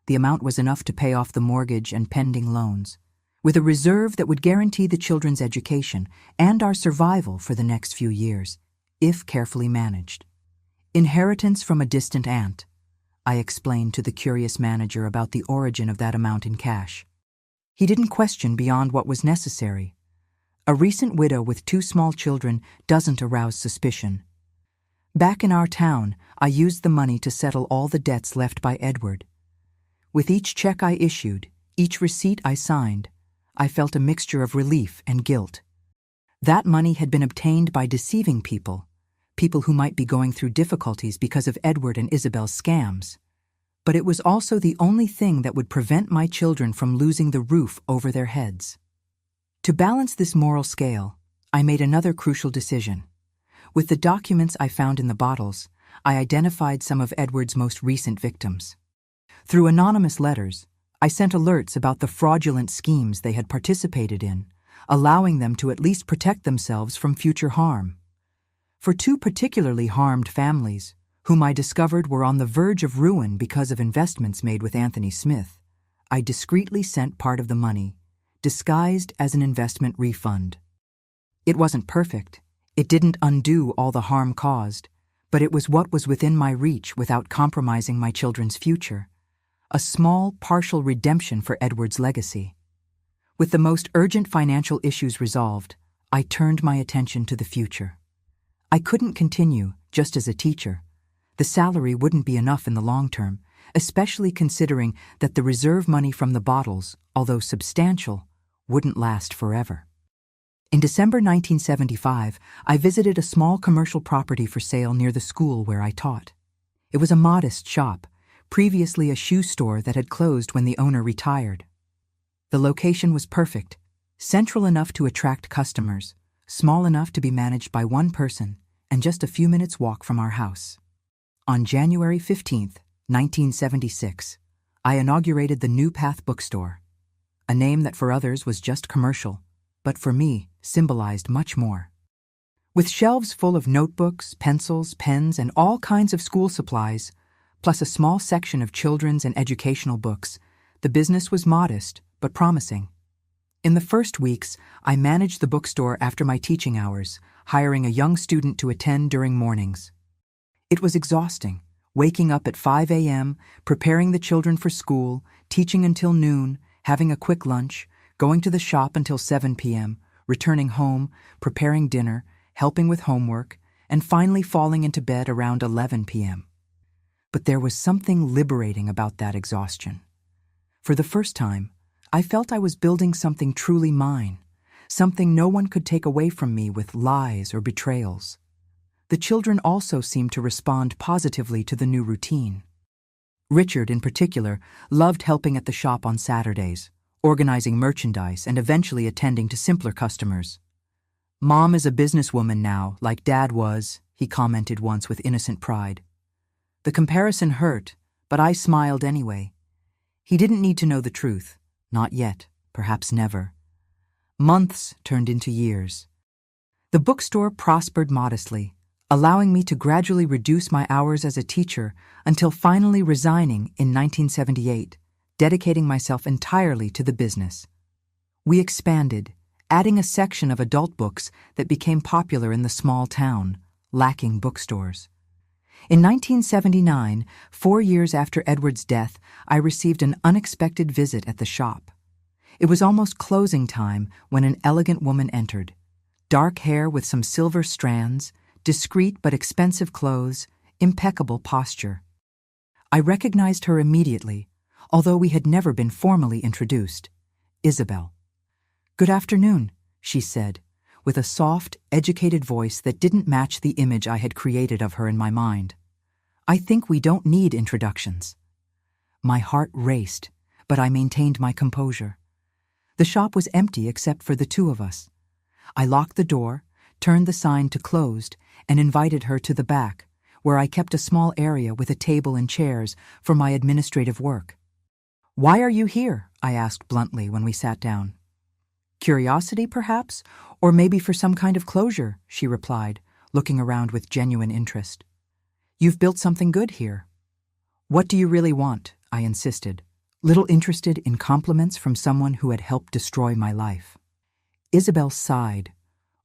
The amount was enough to pay off the mortgage and pending loans, with a reserve that would guarantee the children's education and our survival for the next few years, if carefully managed. Inheritance from a distant aunt, I explained to the curious manager about the origin of that amount in cash. He didn't question beyond what was necessary. A recent widow with 2 small children doesn't arouse suspicion. Back in our town, I used the money to settle all the debts left by Edward. With each check I issued, each receipt I signed, I felt a mixture of relief and guilt. That money had been obtained by deceiving people who might be going through difficulties because of Edward and Isabel's scams. But it was also the only thing that would prevent my children from losing the roof over their heads. To balance this moral scale, I made another crucial decision. With the documents I found in the bottles, I identified some of Edward's most recent victims. Through anonymous letters, I sent alerts about the fraudulent schemes they had participated in, allowing them to at least protect themselves from future harm. For two particularly harmed families, whom I discovered were on the verge of ruin because of investments made with Anthony Smith, I discreetly sent part of the money, disguised as an investment refund. It wasn't perfect. It didn't undo all the harm caused, but it was what was within my reach without compromising my children's future. A small, partial redemption for Edward's legacy. With the most urgent financial issues resolved, I turned my attention to the future. I couldn't continue just as a teacher. The salary wouldn't be enough in the long term, especially considering that the reserve money from the bottles, although substantial, wouldn't last forever. In December 1975, I visited a small commercial property for sale near the school where I taught. It was a modest shop, previously a shoe store that had closed when the owner retired. The location was perfect, central enough to attract customers, small enough to be managed by one person, and just a few minutes' walk from our house. On January 15, 1976, I inaugurated the New Path bookstore, a name that for others was just commercial, but for me symbolized much more. With shelves full of notebooks, pencils, pens, and all kinds of school supplies, plus a small section of children's and educational books, the business was modest but promising. In the first weeks, I managed the bookstore after my teaching hours, hiring a young student to attend during mornings. It was exhausting, waking up at 5 a.m., preparing the children for school, teaching until noon, having a quick lunch, going to the shop until 7 p.m., returning home, preparing dinner, helping with homework, and finally falling into bed around 11 p.m. But there was something liberating about that exhaustion. For the first time, I felt I was building something truly mine, something no one could take away from me with lies or betrayals. The children also seemed to respond positively to the new routine. Richard, in particular, loved helping at the shop on Saturdays, organizing merchandise and eventually attending to simpler customers. "Mom is a businesswoman now, like Dad was," he commented once with innocent pride. The comparison hurt, but I smiled anyway. He didn't need to know the truth. Not yet, perhaps never. Months turned into years. The bookstore prospered modestly, allowing me to gradually reduce my hours as a teacher until finally resigning in 1978, dedicating myself entirely to the business. We expanded, adding a section of adult books that became popular in the small town, lacking bookstores. In 1979, 4 years after Edward's death, I received an unexpected visit at the shop. It was almost closing time when an elegant woman entered. Dark hair with some silver strands, discreet but expensive clothes, impeccable posture. I recognized her immediately, although we had never been formally introduced. Isabel. "Good afternoon," she said, with a soft, educated voice that didn't match the image I had created of her in my mind. "I think we don't need introductions." My heart raced, but I maintained my composure. The shop was empty except for the two of us. I locked the door, turned the sign to closed, and invited her to the back, where I kept a small area with a table and chairs for my administrative work. "Why are you here?" I asked bluntly when we sat down. "Curiosity, perhaps, or maybe for some kind of closure," she replied, looking around with genuine interest. "You've built something good here." "What do you really want?" I insisted, little interested in compliments from someone who had helped destroy my life. Isabel sighed,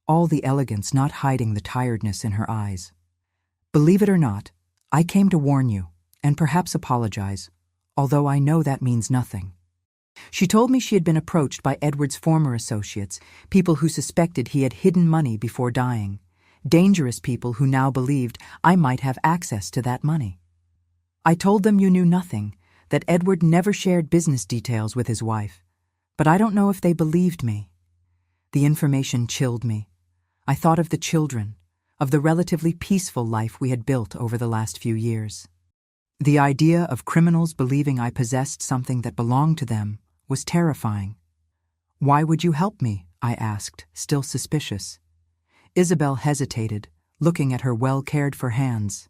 all the elegance not hiding the tiredness in her eyes. "Believe it or not, I came to warn you, and perhaps apologize, although I know that means nothing." She told me she had been approached by Edward's former associates, people who suspected he had hidden money before dying, dangerous people who now believed I might have access to that money. I told them you knew nothing, that Edward never shared business details with his wife, but I don't know if they believed me. The information chilled me. I thought of the children, of the relatively peaceful life we had built over the last few years. The idea of criminals believing I possessed something that belonged to them was terrifying. "Why would you help me?" I asked, still suspicious. Isabel hesitated, looking at her well-cared-for hands.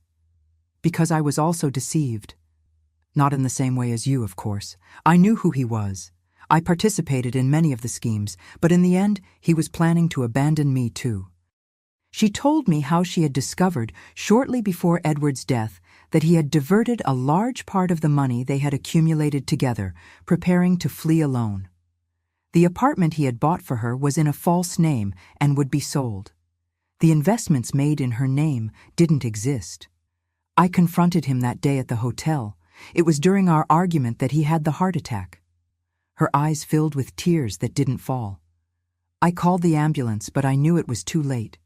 Because I was also deceived. Not in the same way as you, of course. I knew who he was. I participated in many of the schemes, but in the end, he was planning to abandon me too. She told me how she had discovered, shortly before Edward's death, that he had diverted a large part of the money they had accumulated together, preparing to flee alone. The apartment he had bought for her was in a false name and would be sold. The investments made in her name didn't exist. I confronted him that day at the hotel. It was during our argument that he had the heart attack. Her eyes filled with tears that didn't fall. I called the ambulance, but I knew it was too late.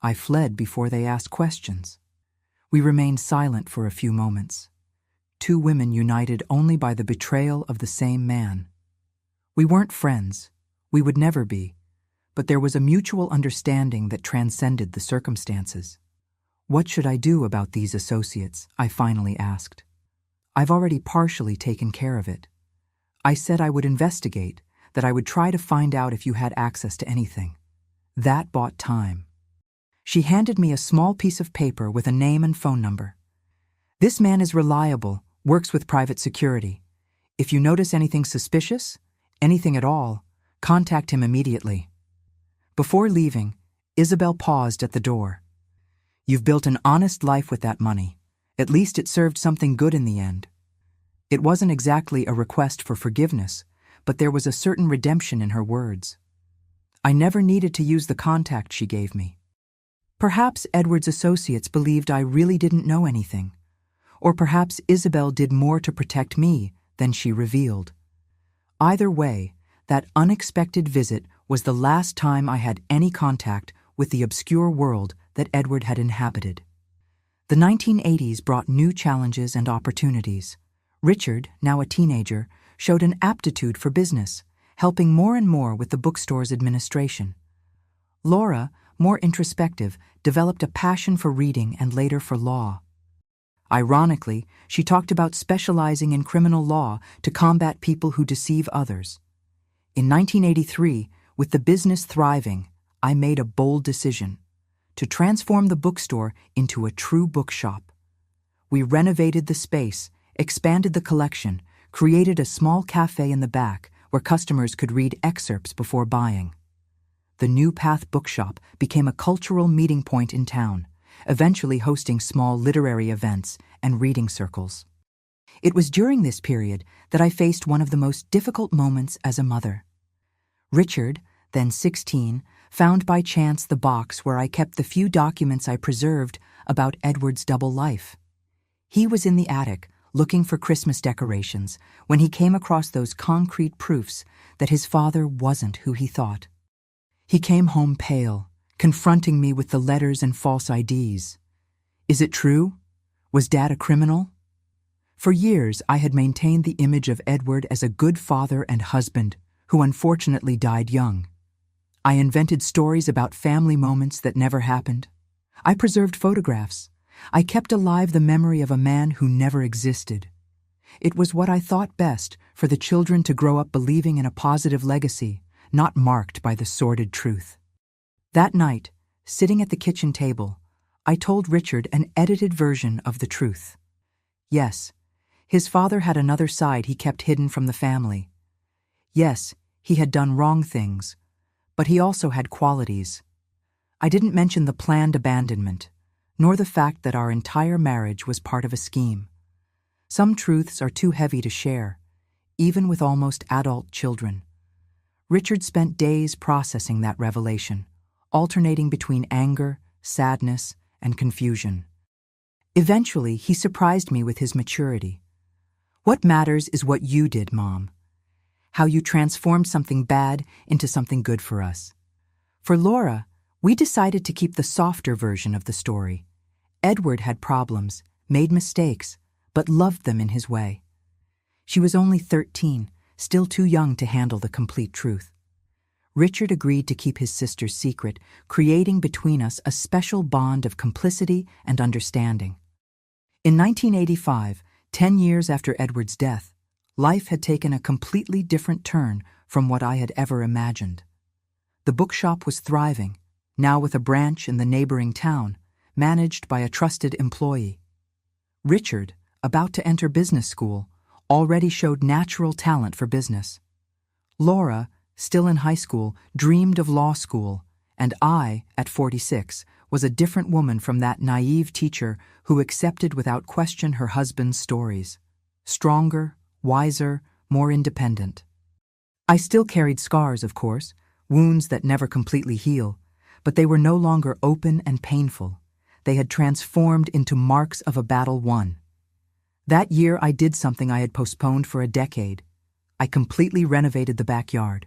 I fled before they asked questions. We remained silent for a few moments. Two women united only by the betrayal of the same man. We weren't friends. We would never be. But there was a mutual understanding that transcended the circumstances. What should I do about these associates? I finally asked. I've already partially taken care of it. I said I would investigate, that I would try to find out if you had access to anything. That bought time. She handed me a small piece of paper with a name and phone number. This man is reliable, works with private security. If you notice anything suspicious, anything at all, contact him immediately. Before leaving, Isabel paused at the door. You've built an honest life with that money. At least it served something good in the end. It wasn't exactly a request for forgiveness, but there was a certain redemption in her words. I never needed to use the contact she gave me. Perhaps Edward's associates believed I really didn't know anything. Or perhaps Isabel did more to protect me than she revealed. Either way, that unexpected visit was the last time I had any contact with the obscure world that Edward had inhabited. The 1980s brought new challenges and opportunities. Richard, now a teenager, showed an aptitude for business, helping more and more with the bookstore's administration. Laura, more introspective, developed a passion for reading and later for law. Ironically, she talked about specializing in criminal law to combat people who deceive others. In 1983, with the business thriving, I made a bold decision to transform the bookstore into a true bookshop. We renovated the space, expanded the collection, created a small cafe in the back where customers could read excerpts before buying. The New Path Bookshop became a cultural meeting point in town, eventually hosting small literary events and reading circles. It was during this period that I faced one of the most difficult moments as a mother. Richard, then 16, found by chance the box where I kept the few documents I preserved about Edward's double life. He was in the attic, looking for Christmas decorations, when he came across those concrete proofs that his father wasn't who he thought. He came home pale, confronting me with the letters and false IDs. Is it true? Was Dad a criminal? For years, I had maintained the image of Edward as a good father and husband, who unfortunately died young. I invented stories about family moments that never happened. I preserved photographs. I kept alive the memory of a man who never existed. It was what I thought best for the children to grow up believing in a positive legacy, not marked by the sordid truth. That night, sitting at the kitchen table, I told Richard an edited version of the truth. Yes, his father had another side he kept hidden from the family. Yes, he had done wrong things, but he also had qualities. I didn't mention the planned abandonment, nor the fact that our entire marriage was part of a scheme. Some truths are too heavy to share, even with almost adult children. Richard spent days processing that revelation, alternating between anger, sadness, and confusion. Eventually, he surprised me with his maturity. What matters is what you did, Mom. How you transformed something bad into something good for us. For Laura, we decided to keep the softer version of the story. Edward had problems, made mistakes, but loved them in his way. She was only 13, still too young to handle the complete truth. Richard agreed to keep his sister's secret, creating between us a special bond of complicity and understanding. In 1985, 10 years after Edward's death, life had taken a completely different turn from what I had ever imagined. The bookshop was thriving, now with a branch in the neighboring town, managed by a trusted employee. Richard, about to enter business school, already showed natural talent for business. Laura, still in high school, dreamed of law school, and I, at 46, was a different woman from that naive teacher who accepted without question her husband's stories. Stronger, wiser, more independent. I still carried scars, of course, wounds that never completely heal, but they were no longer open and painful. They had transformed into marks of a battle won. That year I did something I had postponed for a decade. I completely renovated the backyard.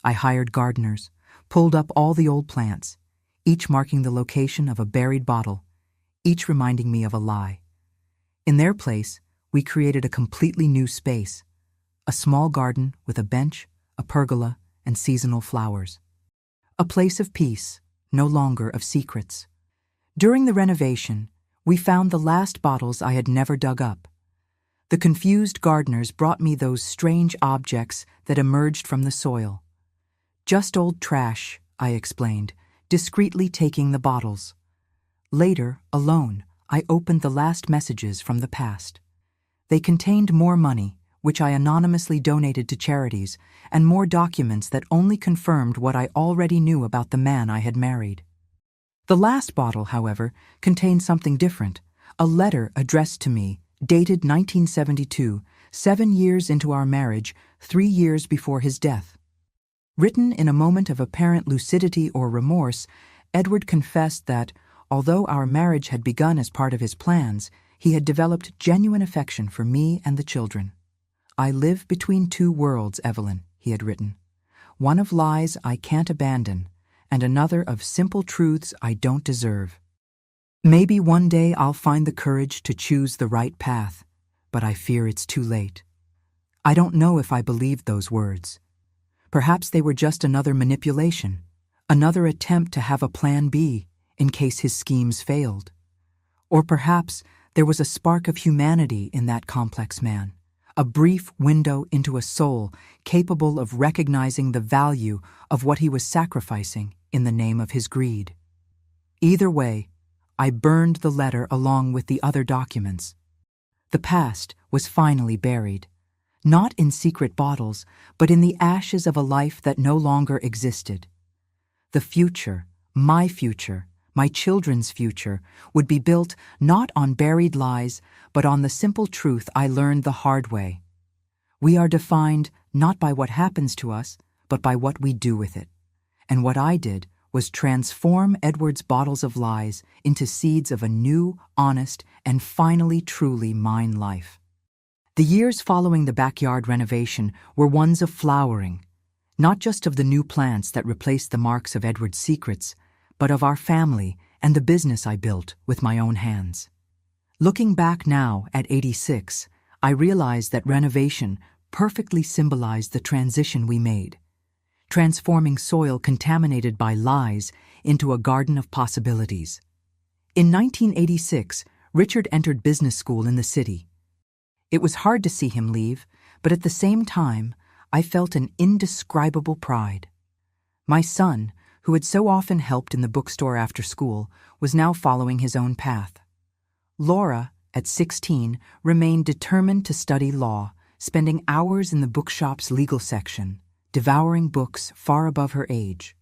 I hired gardeners, pulled up all the old plants, each marking the location of a buried bottle, each reminding me of a lie. In their place, we created a completely new space, a small garden with a bench, a pergola, and seasonal flowers. A place of peace, no longer of secrets. During the renovation, we found the last bottles I had never dug up. The confused gardeners brought me those strange objects that emerged from the soil. Just old trash, I explained, discreetly taking the bottles. Later, alone, I opened the last messages from the past. They contained more money, which I anonymously donated to charities, and more documents that only confirmed what I already knew about the man I had married. The last bottle, however, contained something different, a letter addressed to me, dated 1972, 7 years into our marriage, 3 years before his death. Written in a moment of apparent lucidity or remorse, Edward confessed that, although our marriage had begun as part of his plans, he had developed genuine affection for me and the children. "I live between two worlds, Evelyn," he had written. "One of lies I can't abandon, and another of simple truths I don't deserve. Maybe one day I'll find the courage to choose the right path, but I fear it's too late." I don't know if I believed those words. Perhaps they were just another manipulation, another attempt to have a plan B in case his schemes failed. Or perhaps there was a spark of humanity in that complex man, a brief window into a soul capable of recognizing the value of what he was sacrificing in the name of his greed. Either way, I burned the letter along with the other documents. The past was finally buried, not in secret bottles, but in the ashes of a life that no longer existed. The future, my children's future, would be built not on buried lies, but on the simple truth I learned the hard way. We are defined not by what happens to us, but by what we do with it. And what I did was transform Edward's bottles of lies into seeds of a new, honest, and finally truly mine life. The years following the backyard renovation were ones of flowering, not just of the new plants that replaced the marks of Edward's secrets, but of our family and the business I built with my own hands. Looking back now at 86, I realized that renovation perfectly symbolized the transition we made, transforming soil contaminated by lies into a garden of possibilities. In 1986, Richard entered business school in the city. It was hard to see him leave, but at the same time, I felt an indescribable pride. My son, who had so often helped in the bookstore after school, was now following his own path. Laura, at 16, remained determined to study law, spending hours in the bookshop's legal section, devouring books far above her age.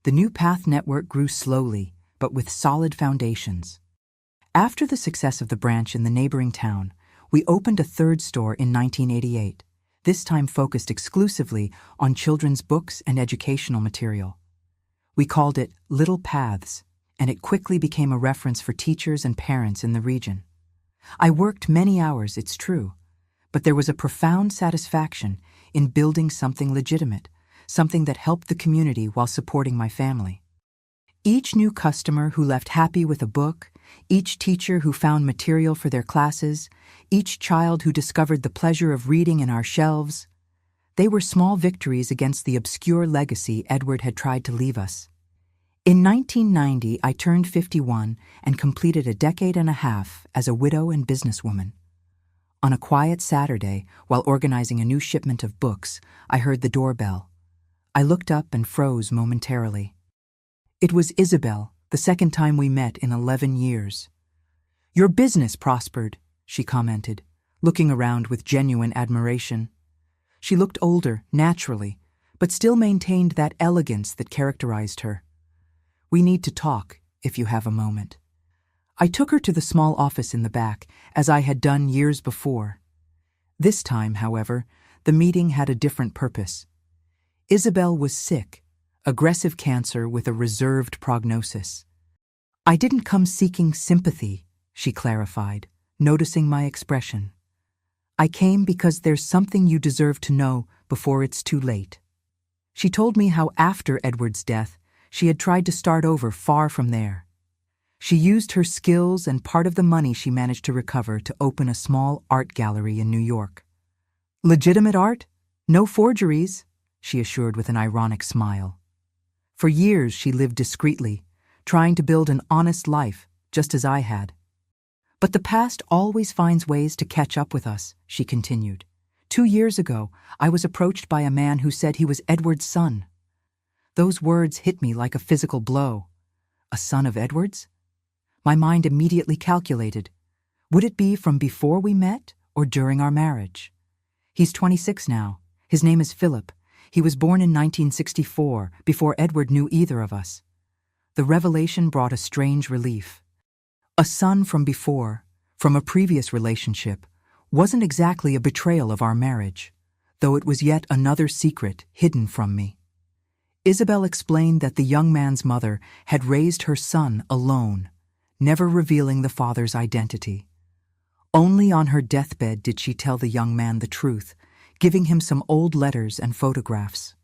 The New Path network grew slowly, but with solid foundations. After the success of the branch in the neighboring town, we opened a third store in 1988, this time focused exclusively on children's books and educational material. We called it Little Paths, and it quickly became a reference for teachers and parents in the region. I worked many hours, it's true, but there was a profound satisfaction in building something legitimate, something that helped the community while supporting my family. Each new customer who left happy with a book, each teacher who found material for their classes, each child who discovered the pleasure of reading in our shelves, they were small victories against the obscure legacy Edward had tried to leave us. In 1990, I turned 51 and completed a decade and a half as a widow and businesswoman. On a quiet Saturday, while organizing a new shipment of books, I heard the doorbell. I looked up and froze momentarily. It was Isabel, the second time we met in 11 years. "Your business prospered," she commented, looking around with genuine admiration. She looked older, naturally, but still maintained that elegance that characterized her. "We need to talk, if you have a moment." I took her to the small office in the back, as I had done years before. This time, however, the meeting had a different purpose. Isabel was sick, aggressive cancer with a reserved prognosis. "I didn't come seeking sympathy," she clarified, noticing my expression. "I came because there's something you deserve to know before it's too late." She told me how after Edward's death, she had tried to start over far from there. She used her skills and part of the money she managed to recover to open a small art gallery in New York. "Legitimate art? No forgeries," she assured with an ironic smile. For years she lived discreetly, trying to build an honest life, just as I had. "But the past always finds ways to catch up with us," she continued. 2 years ago, I was approached by a man who said he was Edward's son. Those words hit me like a physical blow. A son of Edward's? My mind immediately calculated. Would it be from before we met or during our marriage? He's 26 now. His name is Philip. He was born in 1964, before Edward knew either of us. The revelation brought a strange relief. A son from before, from a previous relationship, wasn't exactly a betrayal of our marriage, though it was yet another secret hidden from me. Isabel explained that the young man's mother had raised her son alone, never revealing the father's identity. Only on her deathbed did she tell the young man the truth, giving him some old letters and photographs.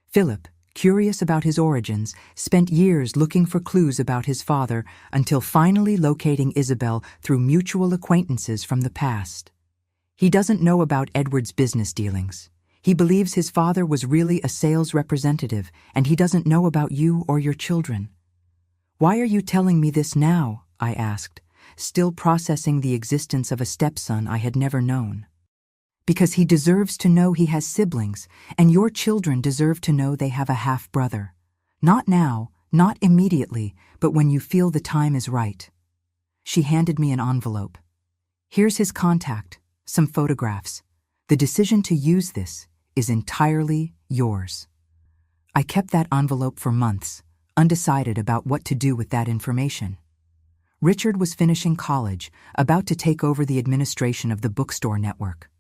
Philip, curious about his origins, spent years looking for clues about his father until finally locating Isabel through mutual acquaintances from the past. He doesn't know about Edward's business dealings. He believes his father was really a sales representative, and he doesn't know about you or your children. "Why are you telling me this now?" I asked, still processing the existence of a stepson I had never known. "Because he deserves to know he has siblings, and your children deserve to know they have a half-brother. Not now, not immediately, but when you feel the time is right." She handed me an envelope. "Here's his contact, some photographs. The decision to use this is entirely yours." I kept that envelope for months, undecided about what to do with that information. Richard was finishing college, about to take over the administration of the bookstore network.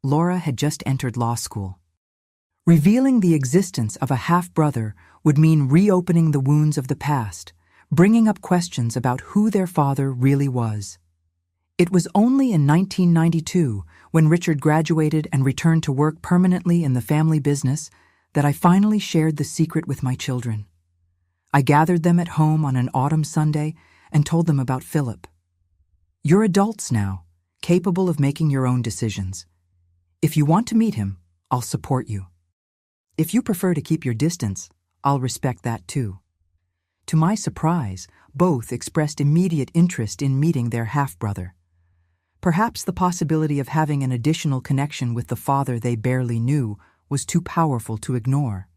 Laura had just entered law school. Revealing the existence of a half-brother would mean reopening the wounds of the past, bringing up questions about who their father really was. It was only in 1992, when Richard graduated and returned to work permanently in the family business, that I finally shared the secret with my children. I gathered them at home on an autumn Sunday and told them about Philip. "You're adults now, capable of making your own decisions. If you want to meet him, I'll support you. If you prefer to keep your distance, I'll respect that too." To my surprise, both expressed immediate interest in meeting their half-brother. Perhaps the possibility of having an additional connection with the father they barely knew was too powerful to ignore.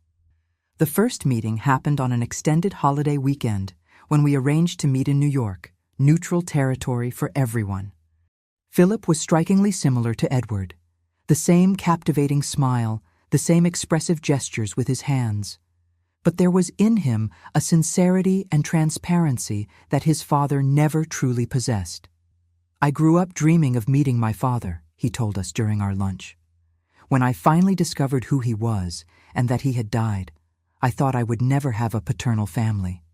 The first meeting happened on an extended holiday weekend when we arranged to meet in New York, neutral territory for everyone. Philip was strikingly similar to Edward. The same captivating smile, the same expressive gestures with his hands. But there was in him a sincerity and transparency that his father never truly possessed. "I grew up dreaming of meeting my father," he told us during our lunch. "When I finally discovered who he was and that he had died, I thought I would never have a paternal family.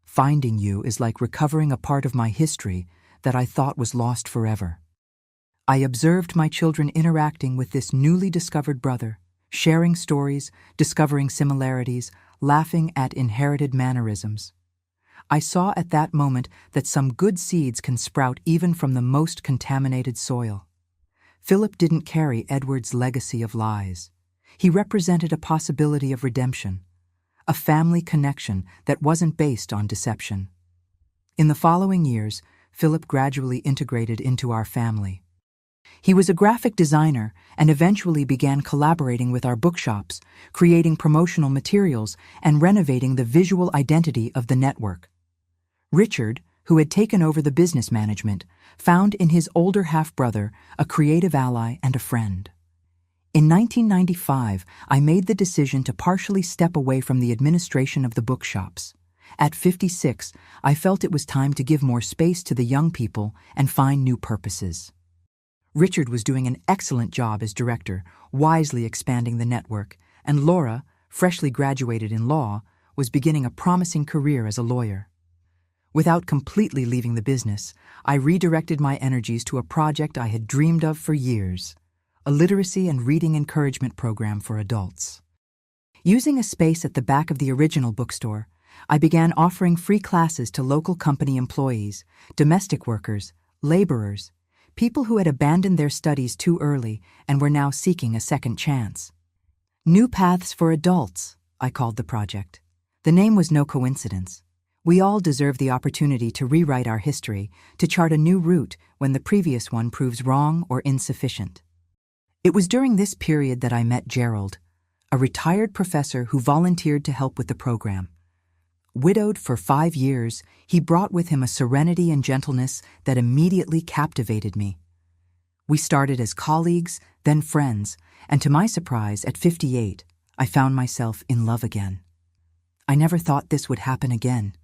Finding you is like recovering a part of my history that I thought was lost forever." I observed my children interacting with this newly discovered brother, sharing stories, discovering similarities, laughing at inherited mannerisms. I saw at that moment that some good seeds can sprout even from the most contaminated soil. Philip didn't carry Edward's legacy of lies. He represented a possibility of redemption, a family connection that wasn't based on deception. In the following years, Philip gradually integrated into our family. He was a graphic designer and eventually began collaborating with our bookshops, creating promotional materials and renovating the visual identity of the network. Richard, who had taken over the business management, found in his older half-brother a creative ally and a friend. In 1995, I made the decision to partially step away from the administration of the bookshops. At 56, I felt it was time to give more space to the young people and find new purposes. Richard was doing an excellent job as director, wisely expanding the network, and Laura, freshly graduated in law, was beginning a promising career as a lawyer. Without completely leaving the business, I redirected my energies to a project I had dreamed of for years: a literacy and reading encouragement program for adults. Using a space at the back of the original bookstore, I began offering free classes to local company employees, domestic workers, laborers, people who had abandoned their studies too early and were now seeking a second chance. New Paths for Adults, I called the project. The name was no coincidence. We all deserve the opportunity to rewrite our history, to chart a new route when the previous one proves wrong or insufficient. It was during this period that I met Gerald, a retired professor who volunteered to help with the program. Widowed for 5 years, he brought with him a serenity and gentleness that immediately captivated me. We started as colleagues, then friends, and to my surprise, at 58, I found myself in love again. I never thought this would happen again,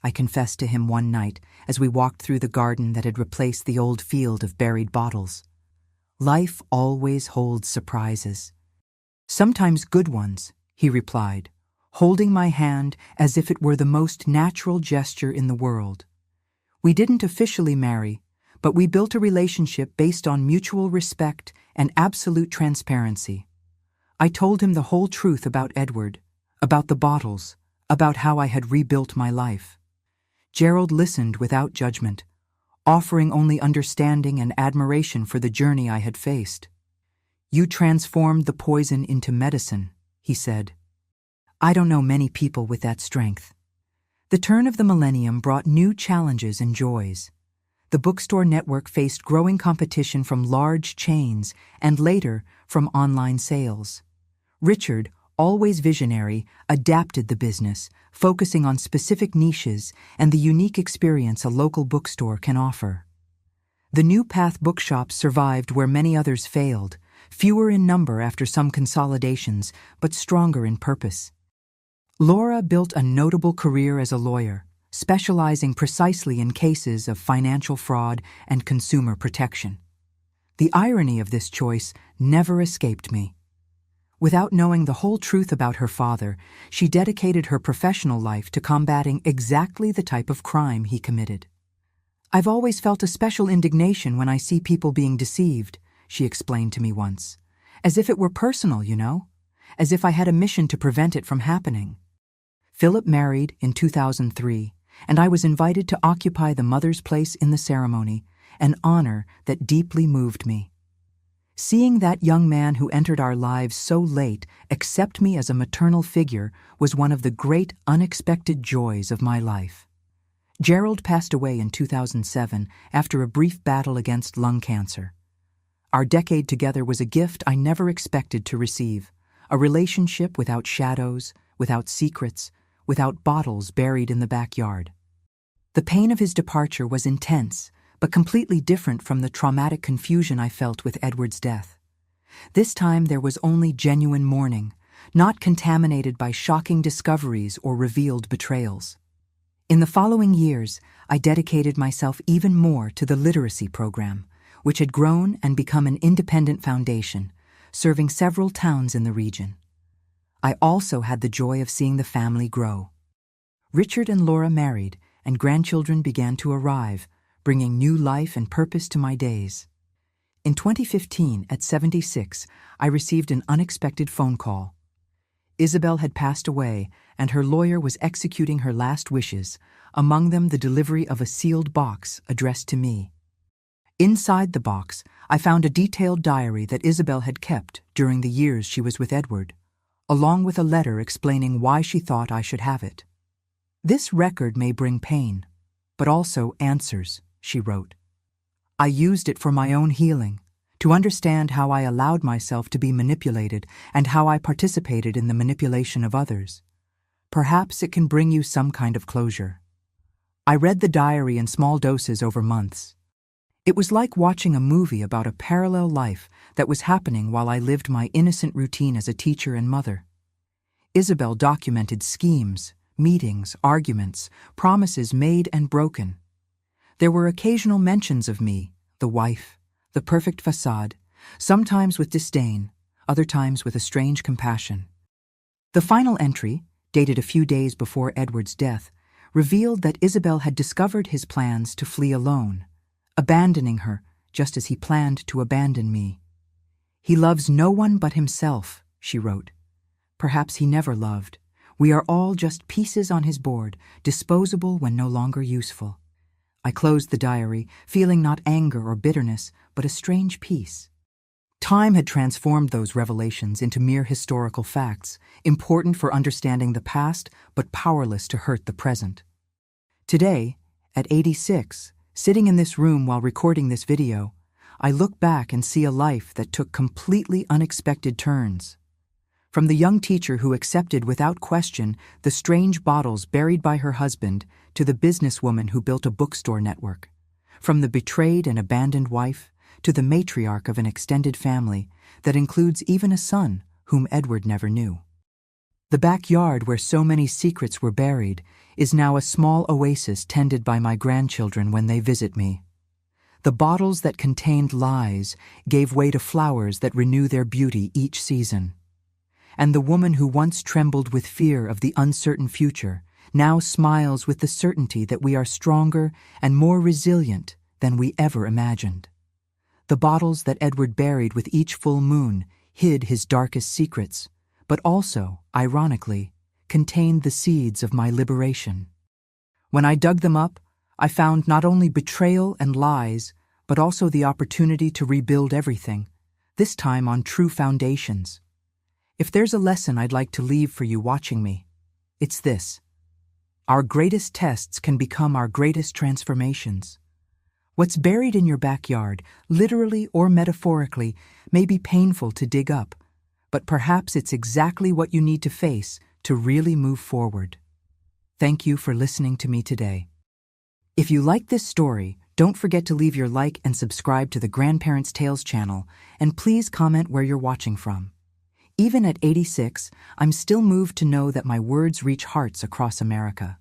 I confessed to him one night as we walked through the garden that had replaced the old field of buried bottles. Life always holds surprises. Sometimes good ones, he replied, holding my hand as if it were the most natural gesture in the world. We didn't officially marry, but we built a relationship based on mutual respect and absolute transparency. I told him the whole truth about Edward, about the bottles, about how I had rebuilt my life. Gerald listened without judgment, offering only understanding and admiration for the journey I had faced. "You transformed the poison into medicine," he said. I don't know many people with that strength. The turn of the millennium brought new challenges and joys. The bookstore network faced growing competition from large chains and later from online sales. Richard, always visionary, adapted the business, focusing on specific niches and the unique experience a local bookstore can offer. The New Path bookshops survived where many others failed, fewer in number after some consolidations, but stronger in purpose. Laura built a notable career as a lawyer, specializing precisely in cases of financial fraud and consumer protection. The irony of this choice never escaped me. Without knowing the whole truth about her father, she dedicated her professional life to combating exactly the type of crime he committed. "I've always felt a special indignation when I see people being deceived," she explained to me once. "As if it were personal, you know? As if I had a mission to prevent it from happening." Philip married in 2003, and I was invited to occupy the mother's place in the ceremony, an honor that deeply moved me. Seeing that young man who entered our lives so late accept me as a maternal figure was one of the great unexpected joys of my life. Gerald passed away in 2007 after a brief battle against lung cancer. Our decade together was a gift I never expected to receive, a relationship without shadows, without secrets, without bottles buried in the backyard. The pain of his departure was intense, but completely different from the traumatic confusion I felt with Edward's death. This time there was only genuine mourning, not contaminated by shocking discoveries or revealed betrayals. In the following years, I dedicated myself even more to the literacy program, which had grown and become an independent foundation, serving several towns in the region. I also had the joy of seeing the family grow. Richard and Laura married, and grandchildren began to arrive, bringing new life and purpose to my days. In 2015, at 76, I received an unexpected phone call. Isabel had passed away, and her lawyer was executing her last wishes, among them the delivery of a sealed box addressed to me. Inside the box, I found a detailed diary that Isabel had kept during the years she was with Edward, along with a letter explaining why she thought I should have it. "This record may bring pain, but also answers," she wrote. "I used it for my own healing, to understand how I allowed myself to be manipulated and how I participated in the manipulation of others. Perhaps it can bring you some kind of closure. I read the diary in small doses over months. It was like watching a movie about a parallel life that was happening while I lived my innocent routine as a teacher and mother. Isabel documented schemes, meetings, arguments, promises made and broken. There were occasional mentions of me, the wife, the perfect facade, sometimes with disdain, other times with a strange compassion. The final entry, dated a few days before Edward's death, revealed that Isabel had discovered his plans to flee alone, abandoning her just as he planned to abandon me. "He loves no one but himself," she wrote. "Perhaps he never loved. We are all just pieces on his board, disposable when no longer useful." I closed the diary, feeling not anger or bitterness, but a strange peace. Time had transformed those revelations into mere historical facts, important for understanding the past, but powerless to hurt the present. Today, at 86, sitting in this room while recording this video, I look back and see a life that took completely unexpected turns. From the young teacher who accepted without question the strange bottles buried by her husband to the businesswoman who built a bookstore network. From the betrayed and abandoned wife to the matriarch of an extended family that includes even a son whom Edward never knew. The backyard where so many secrets were buried is now a small oasis tended by my grandchildren when they visit me. The bottles that contained lies gave way to flowers that renew their beauty each season. And the woman who once trembled with fear of the uncertain future now smiles with the certainty that we are stronger and more resilient than we ever imagined. The bottles that Edward buried with each full moon hid his darkest secrets, but also, ironically, contained the seeds of my liberation. When I dug them up, I found not only betrayal and lies, but also the opportunity to rebuild everything, this time on true foundations. If there's a lesson I'd like to leave for you watching me, it's this. Our greatest tests can become our greatest transformations. What's buried in your backyard, literally or metaphorically, may be painful to dig up, but perhaps it's exactly what you need to face to really move forward. Thank you for listening to me today. If you like this story, don't forget to leave your like and subscribe to the Grandparents' Tales channel, and please comment where you're watching from. Even at 86, I'm still moved to know that my words reach hearts across America.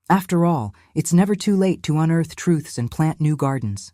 After all, it's never too late to unearth truths and plant new gardens.